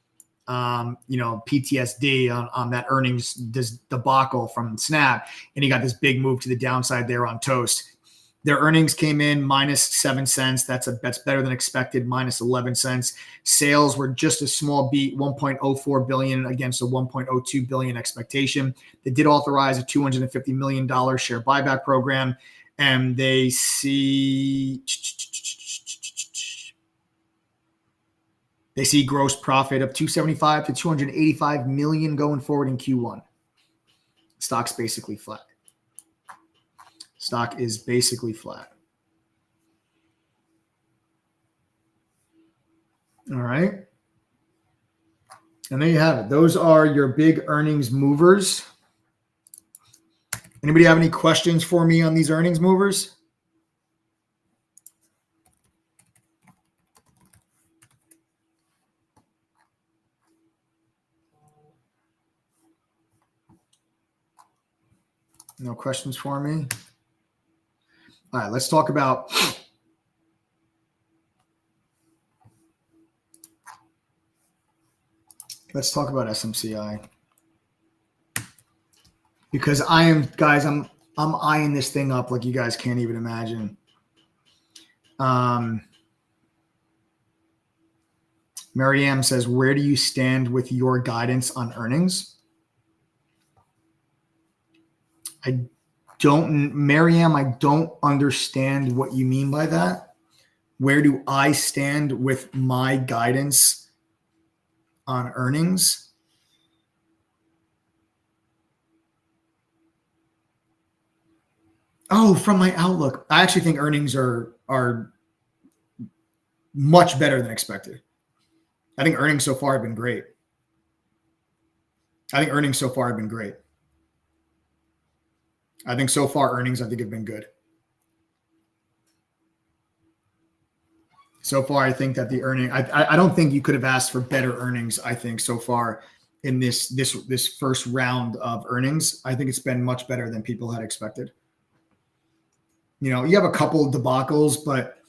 PTSD on that earnings debacle from Snap, and he got this big move to the downside there on Toast. Their earnings came in -7 cents. That's better than expected, -11 cents. Sales were just a small beat, 1.04 billion against a 1.02 billion expectation. They did authorize a $250 million share buyback program, and they see gross profit of 275 to 285 million going forward in Q1. Stock's basically flat. Stock is basically flat. All right. And there you have it. Those are your big earnings movers. Anybody have any questions for me on these earnings movers? No questions for me? All right, let's talk about SMCI, because I'm eyeing this thing up like you guys can't even imagine. Maryam says, where do you stand with your guidance on earnings? Maryam, I don't understand what you mean by that. Where do I stand with my guidance on earnings? Oh, from my outlook. I actually think earnings are much better than expected. I think earnings so far have been great. I think so far earnings, have been good. So far, I think that the earning, I don't think you could have asked for better earnings, I think, so far in this first round of earnings. I think it's been much better than people had expected. You have a couple of debacles, but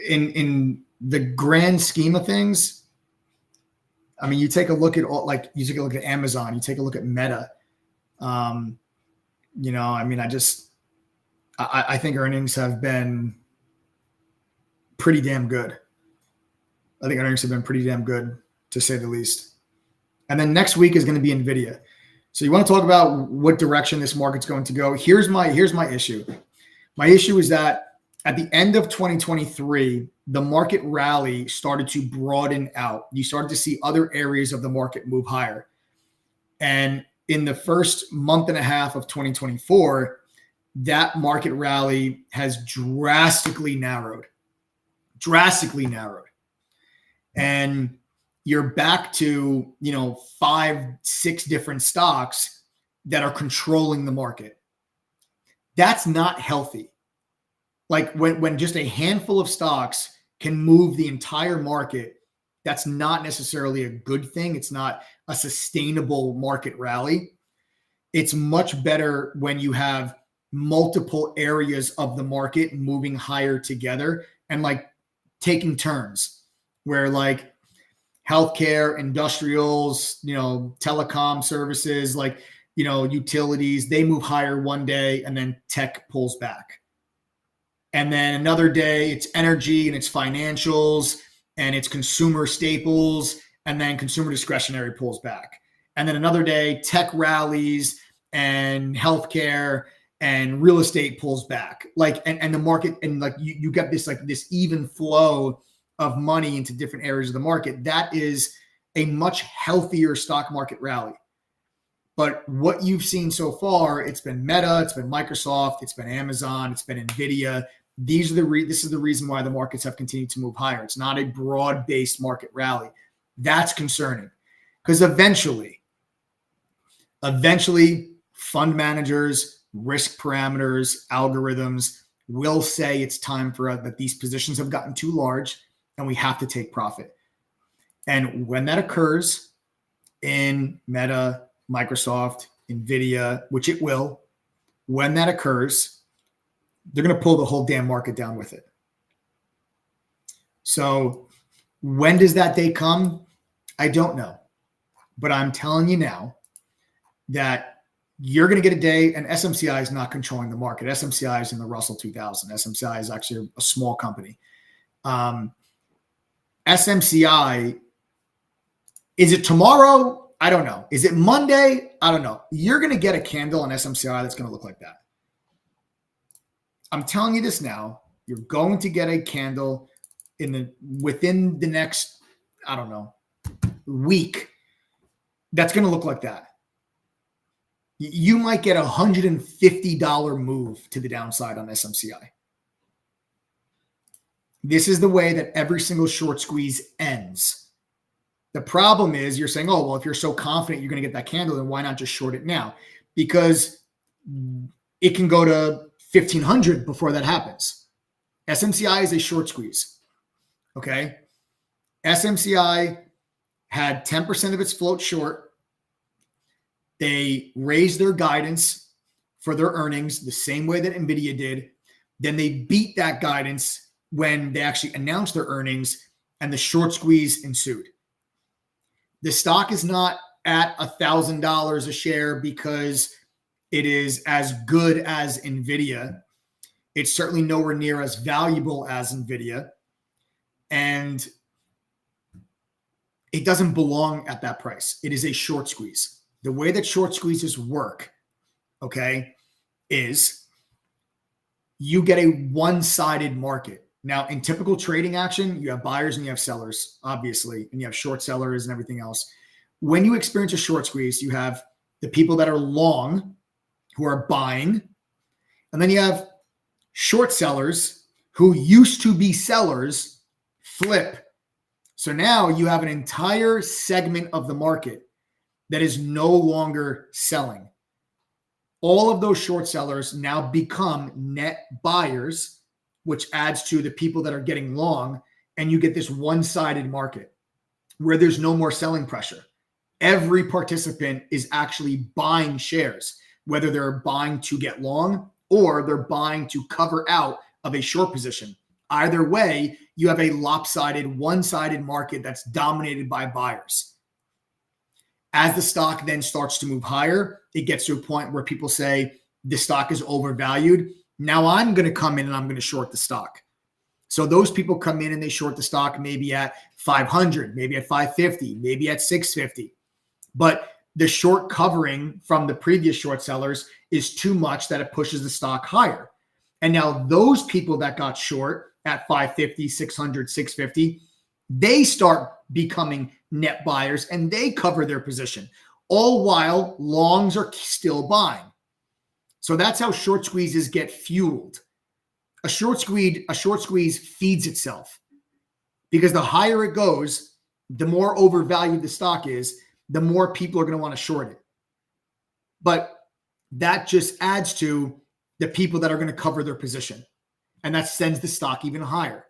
in the grand scheme of things, I mean, you take a look at Amazon, you take a look at Meta. I think earnings have been pretty damn good. I think earnings have been pretty damn good, to say the least. And then next week is going to be NVIDIA. So you want to talk about what direction this market's going to go. Here's my issue. My issue is that at the end of 2023, the market rally started to broaden out. You started to see other areas of the market move higher. And in the first month and a half of 2024, that market rally has drastically narrowed. And you're back to, 5-6 different stocks that are controlling the market. That's not healthy. Like when just a handful of stocks can move the entire market, that's not necessarily a good thing. It's not a sustainable market rally. It's much better when you have multiple areas of the market moving higher together and taking turns, where healthcare, industrials, telecom services, utilities, they move higher one day and then tech pulls back. And then another day it's energy and it's financials and it's consumer staples, and then consumer discretionary pulls back. And then another day tech rallies and healthcare and real estate pulls back. And the market, and you get this even flow of money into different areas of the market. That is a much healthier stock market rally. But what you've seen so far, it's been Meta, it's been Microsoft, it's been Amazon, it's been NVIDIA. This is the reason why the markets have continued to move higher. It's not a broad-based market rally. That's concerning, because eventually, fund managers, risk parameters, algorithms will say it's time for us, that these positions have gotten too large and we have to take profit. And when that occurs in Meta, Microsoft, NVIDIA, which it will, when that occurs, they're going to pull the whole damn market down with it. So when does that day come? I don't know. But I'm telling you now that you're going to get a day, and SMCI is not controlling the market. SMCI is in the Russell 2000. SMCI is actually a small company. SMCI, is it tomorrow? I don't know. Is it Monday? I don't know. You're going to get a candle on SMCI that's going to look like that. I'm telling you this now. You're going to get a candle within the next, I don't know, week that's going to look like that. You might get $150 move to the downside on SMCI. This is the way that every single short squeeze ends. The problem is you're saying, oh, well, if you're so confident you're going to get that candle, then why not just short it now? Because it can go to 1,500 before that happens. SMCI is a short squeeze. Okay. SMCI had 10% of its float short. They raised their guidance for their earnings the same way that NVIDIA did. Then they beat that guidance when they actually announced their earnings, and the short squeeze ensued. The stock is not at $1,000 a share because it is as good as NVIDIA. It's certainly nowhere near as valuable as NVIDIA. And it doesn't belong at that price. It is a short squeeze. The way that short squeezes work, okay, is you get a one-sided market. Now, in typical trading action, you have buyers and you have sellers, obviously, and you have short sellers and everything else. When you experience a short squeeze, you have the people that are long who are buying, and then you have short sellers who used to be sellers flip. So now you have an entire segment of the market that is no longer selling. All of those short sellers now become net buyers, which adds to the people that are getting long, and you get this one-sided market where there's no more selling pressure. Every participant is actually buying shares, whether they're buying to get long or they're buying to cover out of a short position. Either way, you have a lopsided, one-sided market that's dominated by buyers. As the stock then starts to move higher, it gets to a point where people say the stock is overvalued. Now I'm going to come in and I'm going to short the stock. So those people come in and they short the stock maybe at 500, maybe at 550, maybe at 650. But the short covering from the previous short sellers is too much that it pushes the stock higher. And now those people that got short at 550, 600, 650, they start becoming net buyers and they cover their position, all while longs are still buying. So that's how short squeezes get fueled. A short squeeze feeds itself, because the higher it goes, the more overvalued the stock is, the more people are going to want to short it. But that just adds to the people that are going to cover their position, and that sends the stock even higher.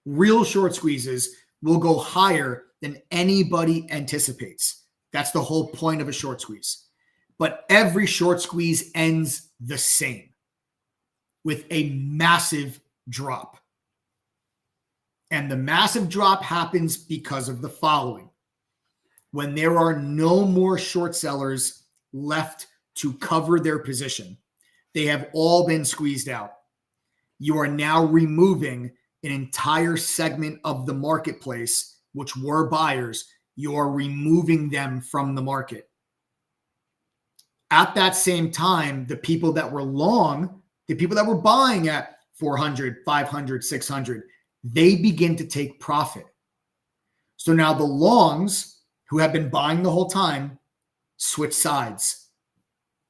Real short squeezes will go higher than anybody anticipates. That's the whole point of a short squeeze. But every short squeeze ends the same, with a massive drop. And the massive drop happens because of the following. When there are no more short sellers left to cover their position, they have all been squeezed out. You are now removing an entire segment of the marketplace, which were buyers. You are removing them from the market. At that same time, the people that were long, the people that were buying at 400, 500, 600, they begin to take profit. So now the longs who have been buying the whole time switch sides.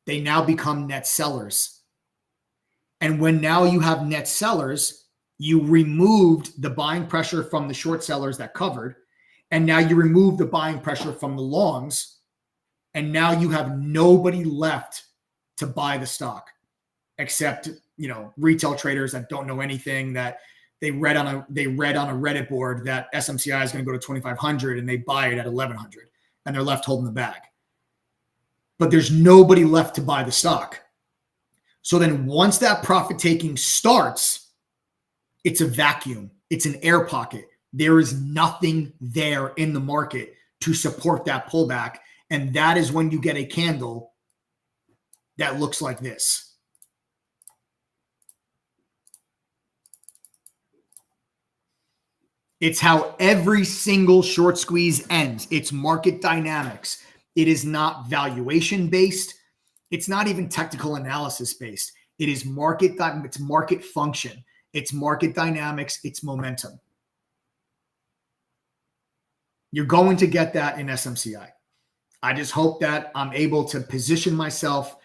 They now become net sellers. And when now you have net sellers, you removed the buying pressure from the short sellers that covered, and now you remove the buying pressure from the longs. And now you have nobody left to buy the stock except, retail traders that don't know anything, that they read on a Reddit board that SMCI is going to go to 2,500 and they buy it at 1,100 and they're left holding the bag. But there's nobody left to buy the stock. So then once that profit taking starts, it's a vacuum. It's an air pocket. There is nothing there in the market to support that pullback. And that is when you get a candle that looks like this. It's how every single short squeeze ends. It's market dynamics. It is not valuation based. It's not even technical analysis based. It is it's market function. It's market dynamics. It's momentum. You're going to get that in SMCI. I just hope that I'm able to position myself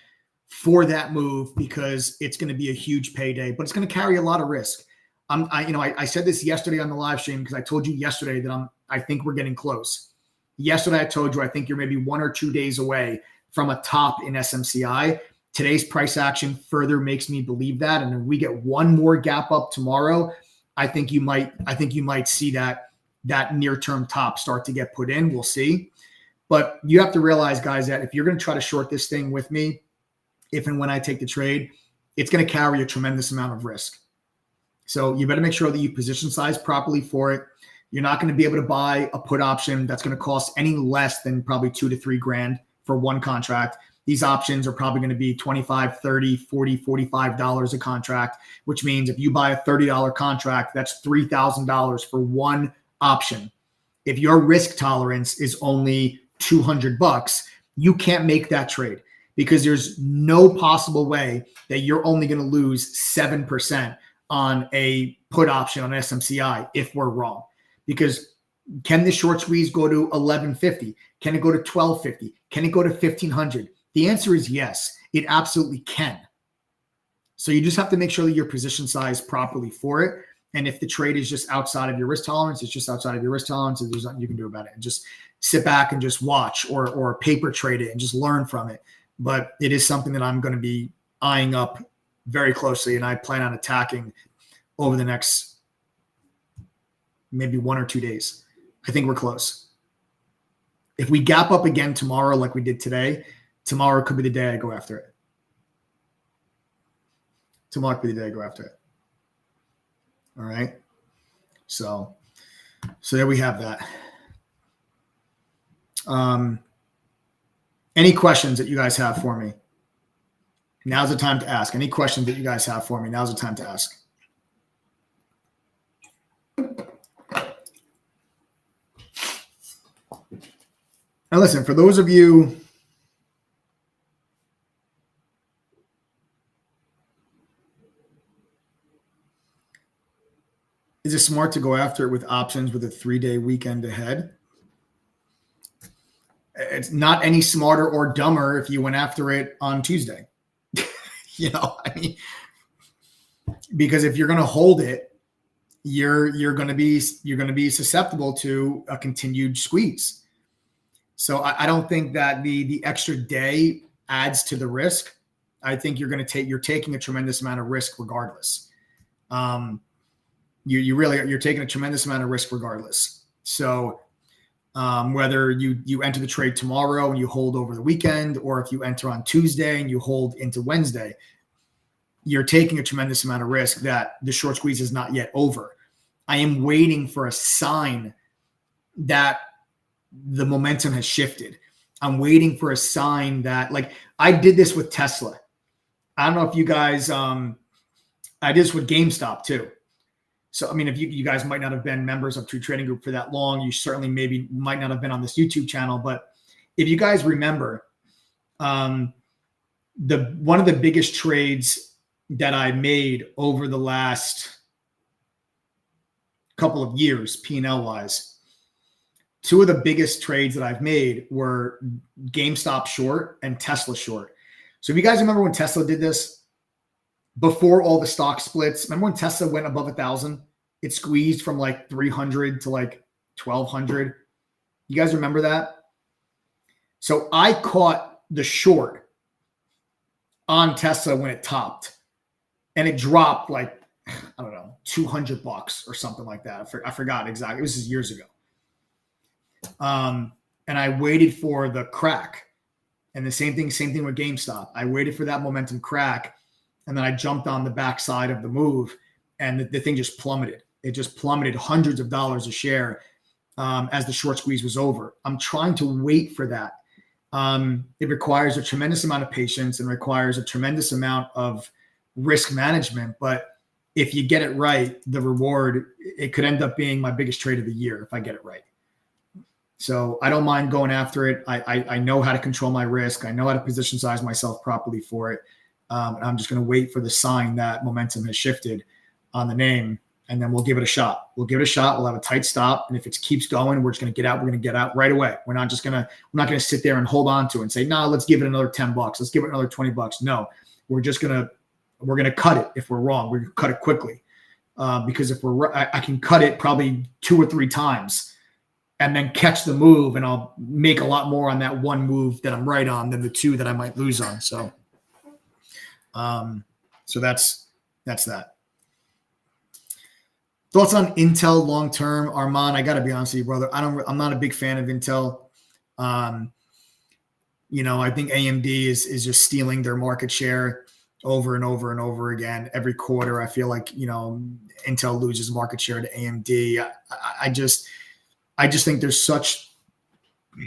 for that move because it's going to be a huge payday, but it's going to carry a lot of risk. I said this yesterday on the live stream because I told you yesterday that I think we're getting close. Yesterday, I told you I think you're maybe 1 or 2 days away from a top in SMCI. Today's price action further makes me believe that. And if we get one more gap up tomorrow, I think you might see that near-term top start to get put in. We'll see. But you have to realize, guys, that if you're going to try to short this thing with me, if and when I take the trade, it's going to carry a tremendous amount of risk. So you better make sure that you position size properly for it. You're not going to be able to buy a put option that's going to cost any less than probably $2 to $3 grand for one contract. These options are probably going to be $25, $30, $40, $45 a contract, which means if you buy a $30 contract, that's $3,000 for one option. If your risk tolerance is only $200, you can't make that trade because there's no possible way that you're only going to lose 7% on a put option on SMCI if we're wrong. Because can the short squeeze go to 1150? Can it go to 1250? Can it go to 1500? The answer is yes, it absolutely can. So you just have to make sure that you're position sized properly for it. And if the trade is just outside of your risk tolerance, it's just outside of your risk tolerance, and there's nothing you can do about it. And just sit back and just watch or paper trade it and just learn from it. But it is something that I'm going to be eyeing up very closely, and I plan on attacking over the next maybe 1 or 2 days. I think we're close. If we gap up again tomorrow like we did today, tomorrow could be the day I go after it. Tomorrow could be the day I go after it. All right. So there we have that. Any questions that you guys have for me? Now's the time to ask. Any questions that you guys have for me? Now's the time to ask. Now listen, for those of you is it smart to go after it with options with a 3-day weekend ahead? It's not any smarter or dumber if you went after it on Tuesday. Because if you're going to hold it, you're going to be susceptible to a continued squeeze. So I don't think that the extra day adds to the risk. I think you're taking a tremendous amount of risk regardless. You're taking a tremendous amount of risk regardless. So whether you enter the trade tomorrow and you hold over the weekend, or if you enter on Tuesday and you hold into Wednesday, you're taking a tremendous amount of risk that the short squeeze is not yet over. I am waiting for a sign that the momentum has shifted. I'm waiting for a sign that, like, I did this with Tesla. I don't know if you guys, I did this with GameStop too. So, I mean, if you guys might not have been members of True Trading Group for that long, you certainly might not have been on this YouTube channel. But if you guys remember, one of the biggest trades that I made over the last couple of years, P&L wise, two of the biggest trades that I've made were GameStop short and Tesla short. So if you guys remember when Tesla did this, before all the stock splits, remember when Tesla went above 1,000? It squeezed from like 300 to like 1,200. You guys remember that? So I caught the short on Tesla when it topped, and it dropped like, I don't know, $200 or something like that. I forgot exactly. This is years ago. And I waited for the crack, and the same thing with GameStop. I waited for that momentum crack, and then I jumped on the backside of the move, and the thing just plummeted. It just plummeted hundreds of dollars a share. as the short squeeze was over. I'm trying to wait for that. It requires a tremendous amount of patience and requires a tremendous amount of risk management. But if you get it right, the reward, it could end up being my biggest trade of the year if I get it right. So I don't mind going after it. I know how to control my risk. I know how to position size myself properly for it. And I'm just going to wait for the sign that momentum has shifted on the name, and then we'll give it a shot. We'll have a tight stop. And if it keeps going, we're just going to get out. We're going to get out right away. We're not going to sit there and hold on to it and say, no, let's give it another $10. Let's give it another $20. No, we're going to cut it. If we're wrong, we're going to cut it quickly. Because if I can cut it probably 2 or 3 times and then catch the move, and I'll make a lot more on that one move that I'm right on than the 2 that I might lose on. So that's that. Thoughts on Intel long term, Armand? I got to be honest with you, brother. I'm not a big fan of Intel. I think AMD is just stealing their market share over and over and over again. Every quarter, I feel like Intel loses market share to AMD. I just think there's such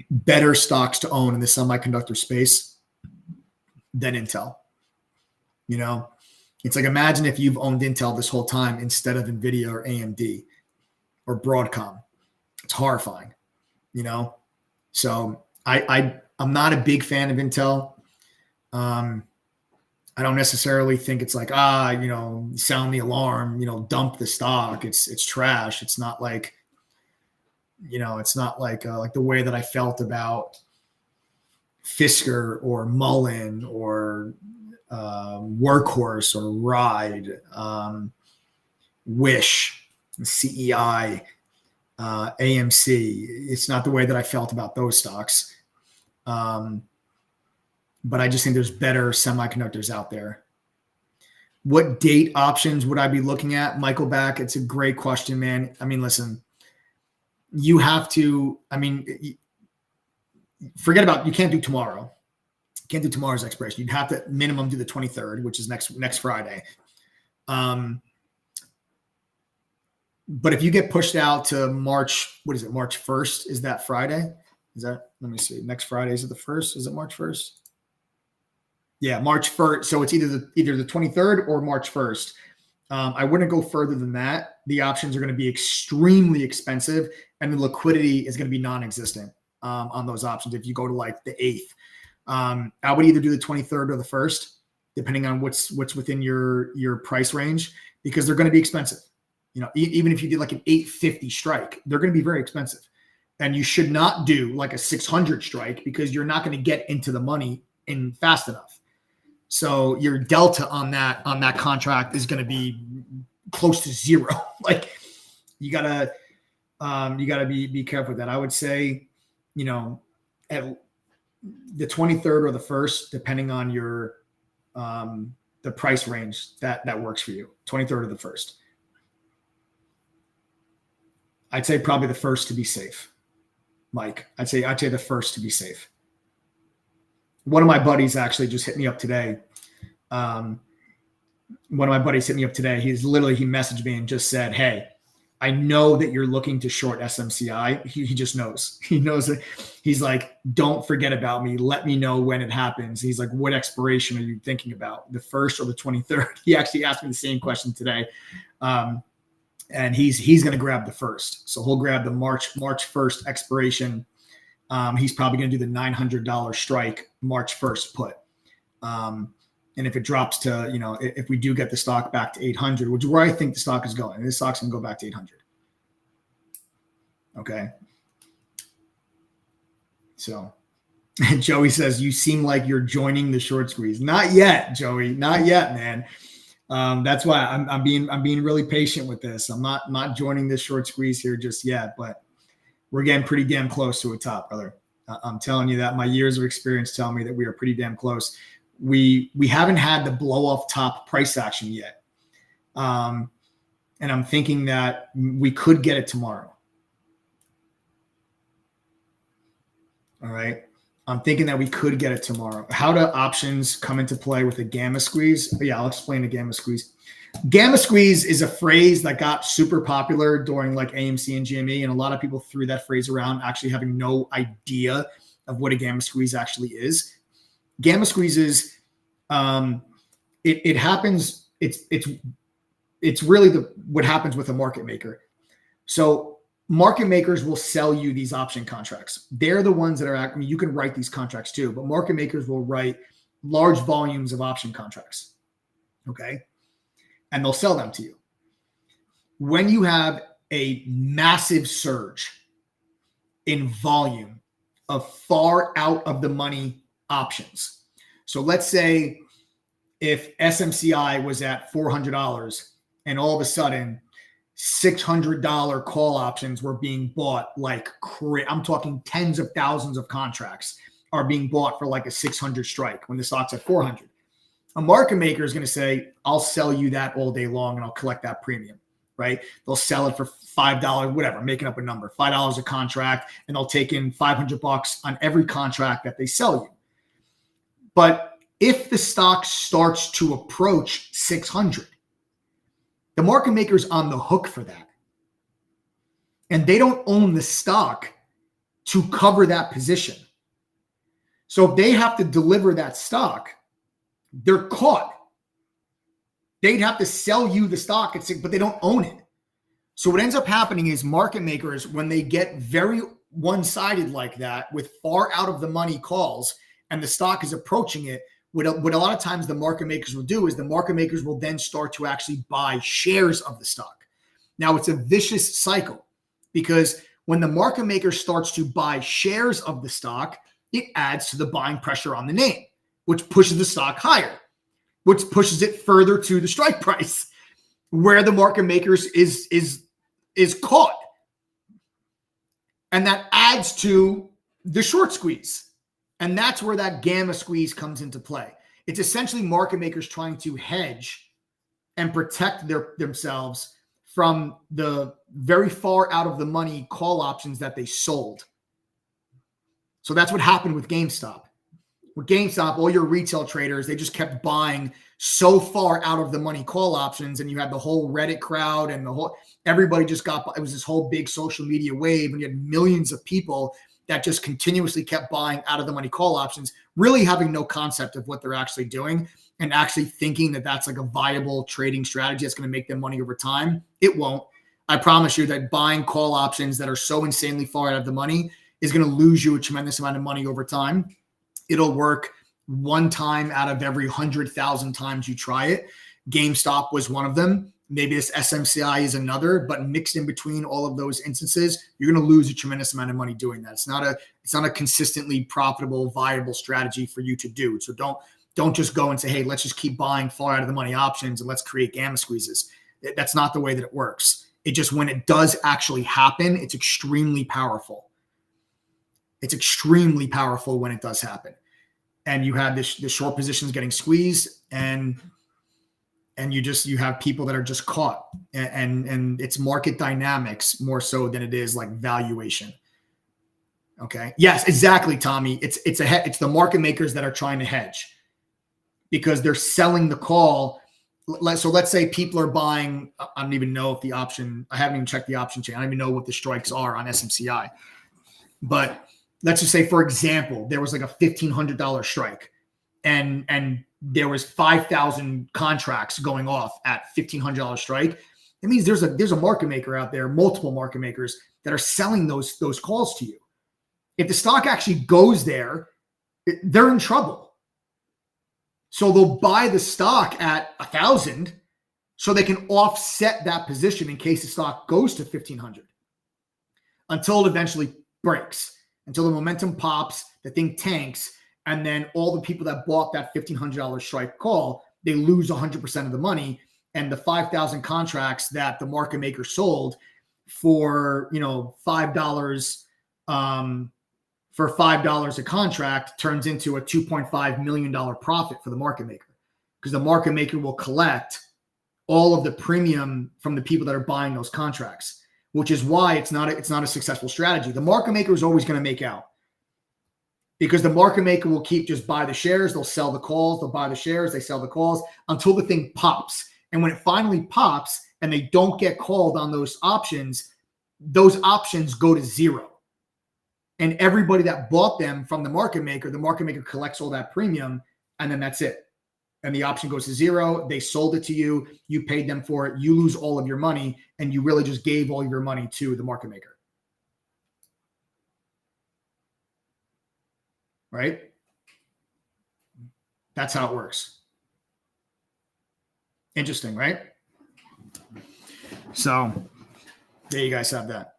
better stocks to own in the semiconductor space than Intel. It's like, imagine if you've owned Intel this whole time instead of NVIDIA or AMD or Broadcom. It's horrifying, So I'm not a big fan of Intel. I don't necessarily think it's like, sound the alarm, dump the stock. It's trash. It's not like, it's not like the way that I felt about Fisker or Mullen or Workhorse or Ride, Wish, CEI, AMC. It's not the way that I felt about those stocks. But I just think there's better semiconductors out there. What date options would I be looking at? Michael Back, it's a great question, man. I mean, listen, you have to, forget about, you can't do tomorrow. Can't do tomorrow's expiration. You'd have to minimum do the 23rd, which is next Friday. But if you get pushed out to March, what is it? March 1st? Is that Friday? Let me see. Next Friday, is it the 1st? Is it March 1st? Yeah, March 1st. So it's either the 23rd or March 1st. I wouldn't go further than that. The options are going to be extremely expensive, and the liquidity is going to be non-existent on those options if you go to like the 8th. I would either do the 23rd or the 1st, depending on what's within your price range, because they're going to be expensive. Even if you did like an 850 strike, they're going to be very expensive. And you should not do like a 600 strike because you're not going to get into the money in fast enough. So your delta on that contract is going to be close to 0. Like you gotta be careful with that. I would say, at the 23rd or the 1st, depending on your the price range that works for you. 23rd or the 1st. I'd say probably the 1st to be safe, Mike. I'd say the 1st to be safe. One of my buddies actually just hit me up today. He messaged me and just said, "Hey, I know that you're looking to short SMCI." He just knows. He knows that. He's like, "Don't forget about me. Let me know when it happens." He's like, "What expiration are you thinking about? The 1st or the 23rd?" He actually asked me the same question today. And he's going to grab the 1st. So he'll grab the March 1st expiration. He's probably going to do the $900 strike March 1st put. And if it drops to, if we do get the stock back to 800, which is where I think the stock is going, this stock's going to go back to 800. Okay. So Joey says, "You seem like you're joining the short squeeze." Not yet, Joey. Not yet, man. That's why I'm being really patient with this. I'm not joining this short squeeze here just yet, but we're getting pretty damn close to a top, brother. I'm telling you that my years of experience tell me that we are pretty damn close. We haven't had the blow off top price action yet. And I'm thinking that we could get it tomorrow. All right. I'm thinking that we could get it tomorrow. How do options come into play with a gamma squeeze? Yeah, I'll explain the gamma squeeze. Gamma squeeze is a phrase that got super popular during like AMC and GME, and a lot of people threw that phrase around actually having no idea of what a gamma squeeze actually is. Gamma squeezes, it happens. It's really what happens with a market maker. So market makers will sell you these option contracts. They're the ones that are, I mean, you can write these contracts too, but market makers will write large volumes of option contracts. Okay. And they'll sell them to you. When you have a massive surge in volume of far out of the money options. So let's say if SMCI was at $400 and all of a sudden $600 call options were being bought like crazy. I'm talking tens of thousands of contracts are being bought for like a 600 strike when the stock's at 400. A market maker is going to say, I'll sell you that all day long and I'll collect that premium, right? They'll sell it for $5, whatever, making up a number, $5 a contract, and they'll take in $500 on every contract that they sell you. But if the stock starts to approach 600, the market maker is on the hook for that. And they don't own the stock to cover that position. So if they have to deliver that stock, they're caught. They'd have to sell you the stock at 6, but they don't own it. So what ends up happening is market makers, when they get very one-sided like that with far out of the money calls and the stock is approaching it, what a lot of times the market makers will do is the market makers will then start to actually buy shares of the stock. Now it's a vicious cycle because when the market maker starts to buy shares of the stock, it adds to the buying pressure on the name, which pushes the stock higher, which pushes it further to the strike price where the market makers is caught. And that adds to the short squeeze. And that's where that gamma squeeze comes into play. It's essentially market makers trying to hedge and protect themselves from the very far out of the money call options that they sold. So that's what happened with GameStop. With GameStop, all your retail traders, they just kept buying so far out of the money call options, and you had the whole Reddit crowd and everybody just got, it was this whole big social media wave, and you had millions of people that just continuously kept buying out of the money call options, really having no concept of what they're actually doing and actually thinking that that's like a viable trading strategy that's going to make them money over time. It won't. I promise you that buying call options that are so insanely far out of the money is going to lose you a tremendous amount of money over time. It'll work one time out of every 100,000 times you try it. GameStop was one of them. Maybe this SMCI is another, but mixed in between all of those instances, you're going to lose a tremendous amount of money doing that. It's not a consistently profitable, viable strategy for you to do. So don't just go and say, hey, let's just keep buying far out of the money options and let's create gamma squeezes. That's not the way that it works. It just, when it does actually happen, it's extremely powerful. It's extremely powerful when it does happen. And you have the short positions getting squeezed, and you have people that are just caught, and it's market dynamics more so than it is like valuation. Okay. Yes, exactly, Tommy. It's the market makers that are trying to hedge because they're selling the call. So let's say people are buying, I don't even know if the option, I haven't even checked the option chain. I don't even know what the strikes are on SMCI, but let's just say, for example, there was like a $1,500 strike and there was 5,000 contracts going off at $1,500 strike. It means there's a market maker out there, multiple market makers that are selling those calls to you. If the stock actually goes there, they're in trouble. So they'll buy the stock at 1,000 so they can offset that position in case the stock goes to 1,500 until it eventually breaks, until the momentum pops, the thing tanks, and then all the people that bought that $1,500 strike call, they lose 100% of the money. And the 5,000 contracts that the market maker sold for, $5 for $5 a contract turns into a $2.5 million profit for the market maker, because the market maker will collect all of the premium from the people that are buying those contracts, which is why it's not a successful strategy. The market maker is always going to make out, because the market maker will keep just buy the shares. They'll sell the calls. They'll buy the shares. They sell the calls until the thing pops. And when it finally pops and they don't get called on those options go to zero. And everybody that bought them from the market maker collects all that premium, and then that's it. And the option goes to zero. They sold it to you. You paid them for it. You lose all of your money, and you really just gave all of your money to the market maker. Right? That's how it works. Interesting, right? So there you guys have that.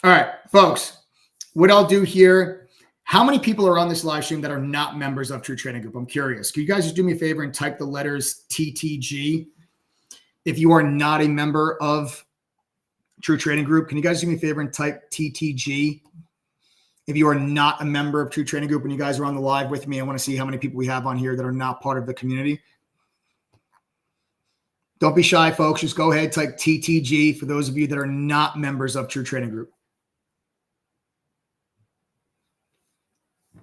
All right, folks, what I'll do here, how many people are on this live stream that are not members of True Trading Group? I'm curious. Can you guys just do me a favor and type the letters TTG? If you are not a member of True Trading Group, can you guys do me a favor and type TTG? If you are not a member of True Trading Group and you guys are on the live with me, I want to see how many people we have on here that are not part of the community. Don't be shy, folks. Just go ahead, type TTG for those of you that are not members of True Trading Group.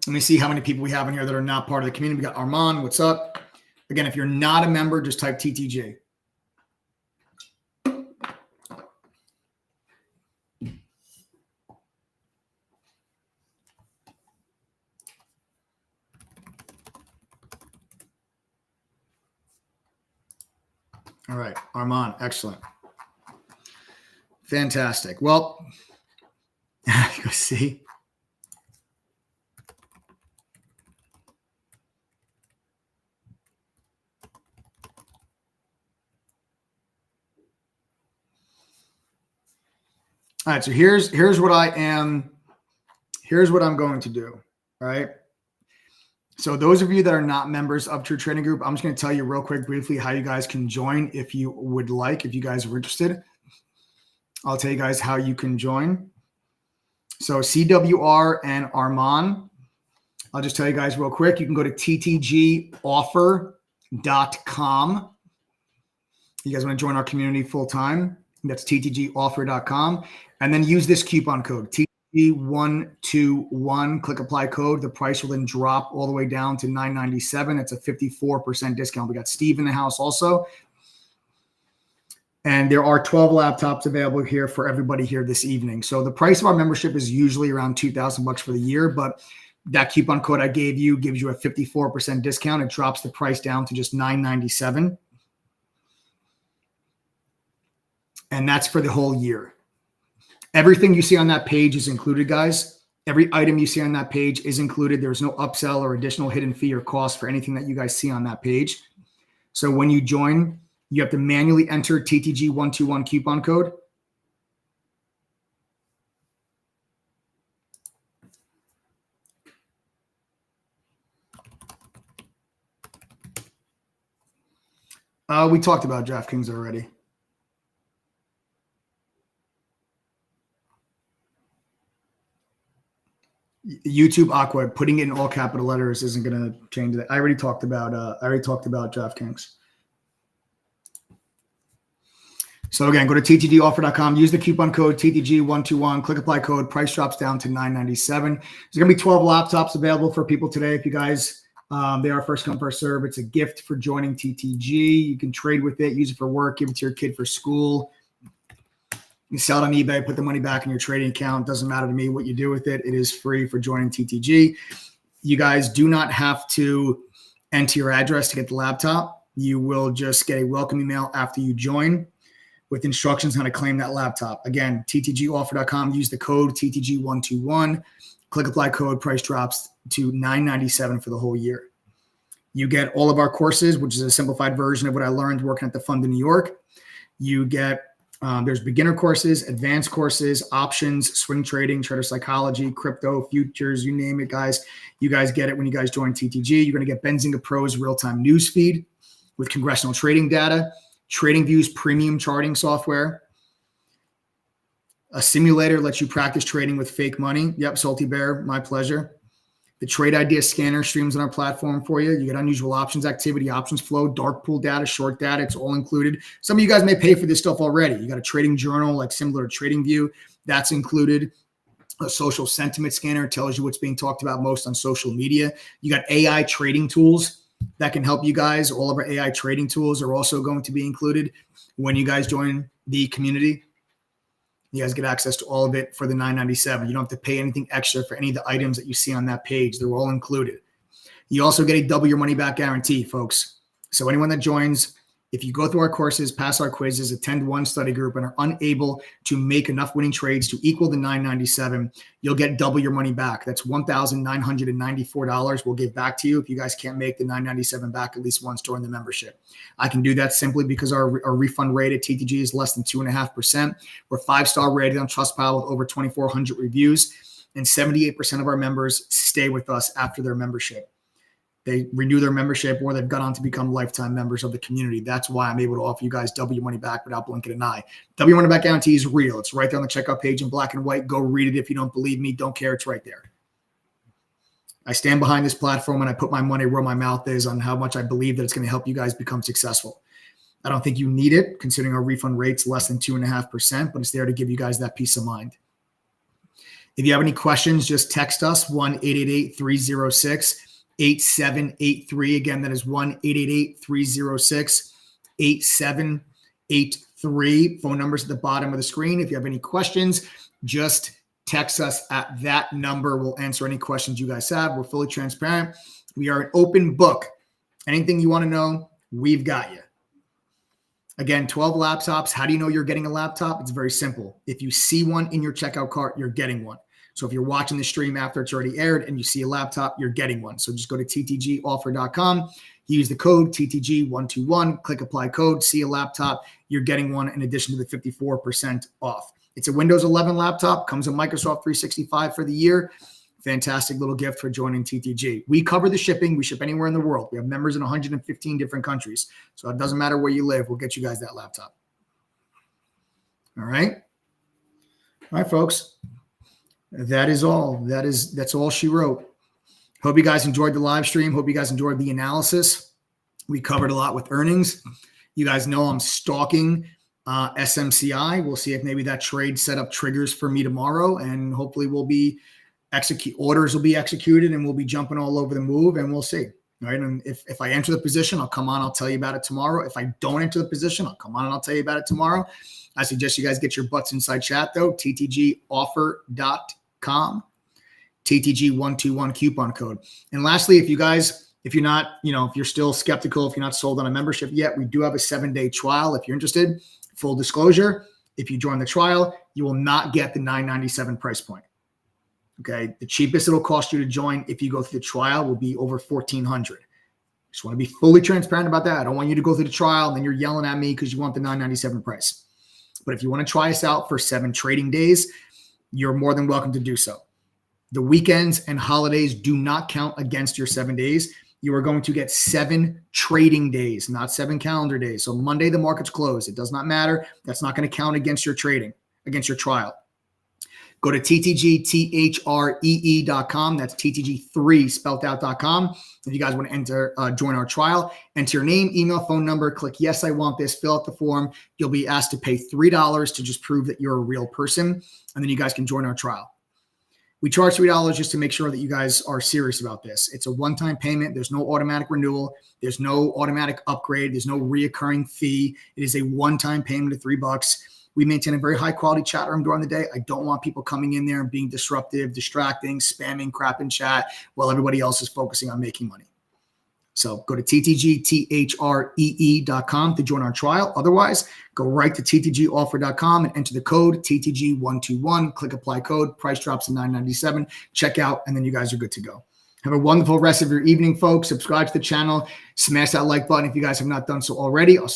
Let me see how many people we have in here that are not part of the community. We got Armand. What's up? Again, if you're not a member, just type TTG. All right, Armand, excellent. Fantastic. Well, you see. All right, so here's what I'm going to do. All right. So those of you that are not members of True Trading Group, I'm just going to tell you real quick, briefly, how you guys can join if you would like, if you guys are interested. I'll tell you guys how you can join. So CWR and Armand, I'll just tell you guys real quick. You can go to ttgoffer.com. You guys want to join our community full time? That's ttgoffer.com. And then use this coupon code, TTG121. Click apply code. The price will then drop all the way down to $9.97. It's a 54% discount. We got Steve in the house also. And there are 12 laptops available here for everybody here this evening. So the price of our membership is usually around $2,000 for the year, but that coupon code I gave you gives you a 54% discount. It drops the price down to just $9.97. And that's for the whole year. Everything you see on that page is included, guys. Every item you see on that page is included. There's no upsell or additional hidden fee or cost for anything that you guys see on that page. So when you join, you have to manually enter TTG121 coupon code. We talked about DraftKings already. YouTube Aqua, putting it in all capital letters isn't going to change that. I already talked about DraftKings. So again, go to ttgoffer.com, use the coupon code TTG121, click apply code, price drops down to $9.97. There's going to be 12 laptops available for people today. If you guys, they are first come, first serve. It's a gift for joining TTG. You can trade with it, use it for work, give it to your kid for school. You sell it on eBay, put the money back in your trading account. Doesn't matter to me what you do with it. It is free for joining TTG. You guys do not have to enter your address to get the laptop. You will just get a welcome email after you join with instructions on how to claim that laptop. Again, ttgoffer.com, use the code TTG121, click apply code, price drops to $9.97 for the whole year. You get all of our courses, which is a simplified version of what I learned working at the fund in New York. You get there's beginner courses, advanced courses, options, swing trading, trader psychology, crypto, futures, you name it, guys. You guys get it when you guys join TTG. You're going to get Benzinga Pro's real-time news feed with congressional trading data, TradingView's premium charting software. A simulator lets you practice trading with fake money. Yep, Salty Bear, my pleasure. The trade idea scanner streams on our platform for you. You get unusual options activity, options flow, dark pool data, short data. It's all included. Some of you guys may pay for this stuff already. You got a trading journal like similar to TradingView. That's included. A social sentiment scanner tells you what's being talked about most on social media. You got AI trading tools that can help you guys. All of our AI trading tools are also going to be included when you guys join the community. You guys get access to all of it for the $9.97. You don't have to pay anything extra for any of the items that you see on that page. They're all included. You also get a double your money back guarantee, folks. So anyone that joins, if you go through our courses, pass our quizzes, attend one study group, and are unable to make enough winning trades to equal the $9.97, you'll get double your money back. That's $1,994 we'll give back to you if you guys can't make the $9.97 back at least once during the membership. I can do that simply because our refund rate at TTG is less than 2.5%. We're 5-star rated on Trustpilot with over 2,400 reviews, and 78% of our members stay with us after their membership. They renew their membership or they've gone on to become lifetime members of the community. That's why I'm able to offer you guys double your money back without blinking an eye. Double your money back guarantee is real. It's right there on the checkout page in black and white. Go read it if you don't believe me. Don't care. It's right there. I stand behind this platform and I put my money where my mouth is on how much I believe that it's going to help you guys become successful. I don't think you need it considering our refund rate's less than 2.5%, but it's there to give you guys that peace of mind. If you have any questions, just text us 1-888-306-8783. Again, that is 1-888-306-8783. Phone numbers at the bottom of the screen. If you have any questions, just text us at that number. We'll answer any questions you guys have. We're fully transparent. We are an open book. Anything you want to know, we've got you. Again, 12 laptops. How do you know you're getting a laptop? It's very simple. If you see one in your checkout cart, you're getting one. So if you're watching the stream after it's already aired and you see a laptop, you're getting one. So just go to ttgoffer.com, use the code TTG121, click apply code, see a laptop, you're getting one in addition to the 54% off. It's a Windows 11 laptop, comes with Microsoft 365 for the year. Fantastic little gift for joining TTG. We cover the shipping. We ship anywhere in the world. We have members in 115 different countries. So it doesn't matter where you live. We'll get you guys that laptop. All right. All right, folks. That is all. That's all she wrote. Hope you guys enjoyed the live stream. Hope you guys enjoyed the analysis. We covered a lot with earnings. You guys know I'm stalking SMCI. We'll see if maybe that trade setup triggers for me tomorrow, and hopefully orders will be executed and we'll be jumping all over the move, and we'll see. All right. And if I enter the position, I'll come on, I'll tell you about it tomorrow. If I don't enter the position, I'll come on and I'll tell you about it tomorrow. I suggest you guys get your butts inside chat though. ttgoffer.com, TTG121 coupon code. And lastly, if you're not, if you're still skeptical, if you're not sold on a membership yet, we do have a 7-day trial. If you're interested, full disclosure, if you join the trial, you will not get the $9.97 price point. Okay. The cheapest it'll cost you to join if you go through the trial will be over $1,400. Just want to be fully transparent about that. I don't want you to go through the trial and then you're yelling at me because you want the $9.97 price. But if you want to try us out for 7 trading days, you're more than welcome to do so. The weekends and holidays do not count against your 7 days. You are going to get 7 trading days, not 7 calendar days. So Monday, the market's closed. It does not matter. That's not going to count against your trading, against your trial. Go to ttgthree.com. That's TTG3 spelled out.com. If you guys want to join our trial, enter your name, email, phone number, click yes, I want this, fill out the form. You'll be asked to pay $3 to just prove that you're a real person. And then you guys can join our trial. We charge $3 just to make sure that you guys are serious about this. It's a one-time payment. There's no automatic renewal. There's no automatic upgrade. There's no reoccurring fee. It is a one-time payment of $3. We maintain a very high-quality chat room during the day. I don't want people coming in there and being disruptive, distracting, spamming crap in chat while everybody else is focusing on making money. So go to ttgthree.com to join our trial. Otherwise, go right to ttgoffer.com and enter the code TTG121. Click apply code. Price drops to $9.97. Check out, and then you guys are good to go. Have a wonderful rest of your evening, folks. Subscribe to the channel. Smash that like button if you guys have not done so already. I'll see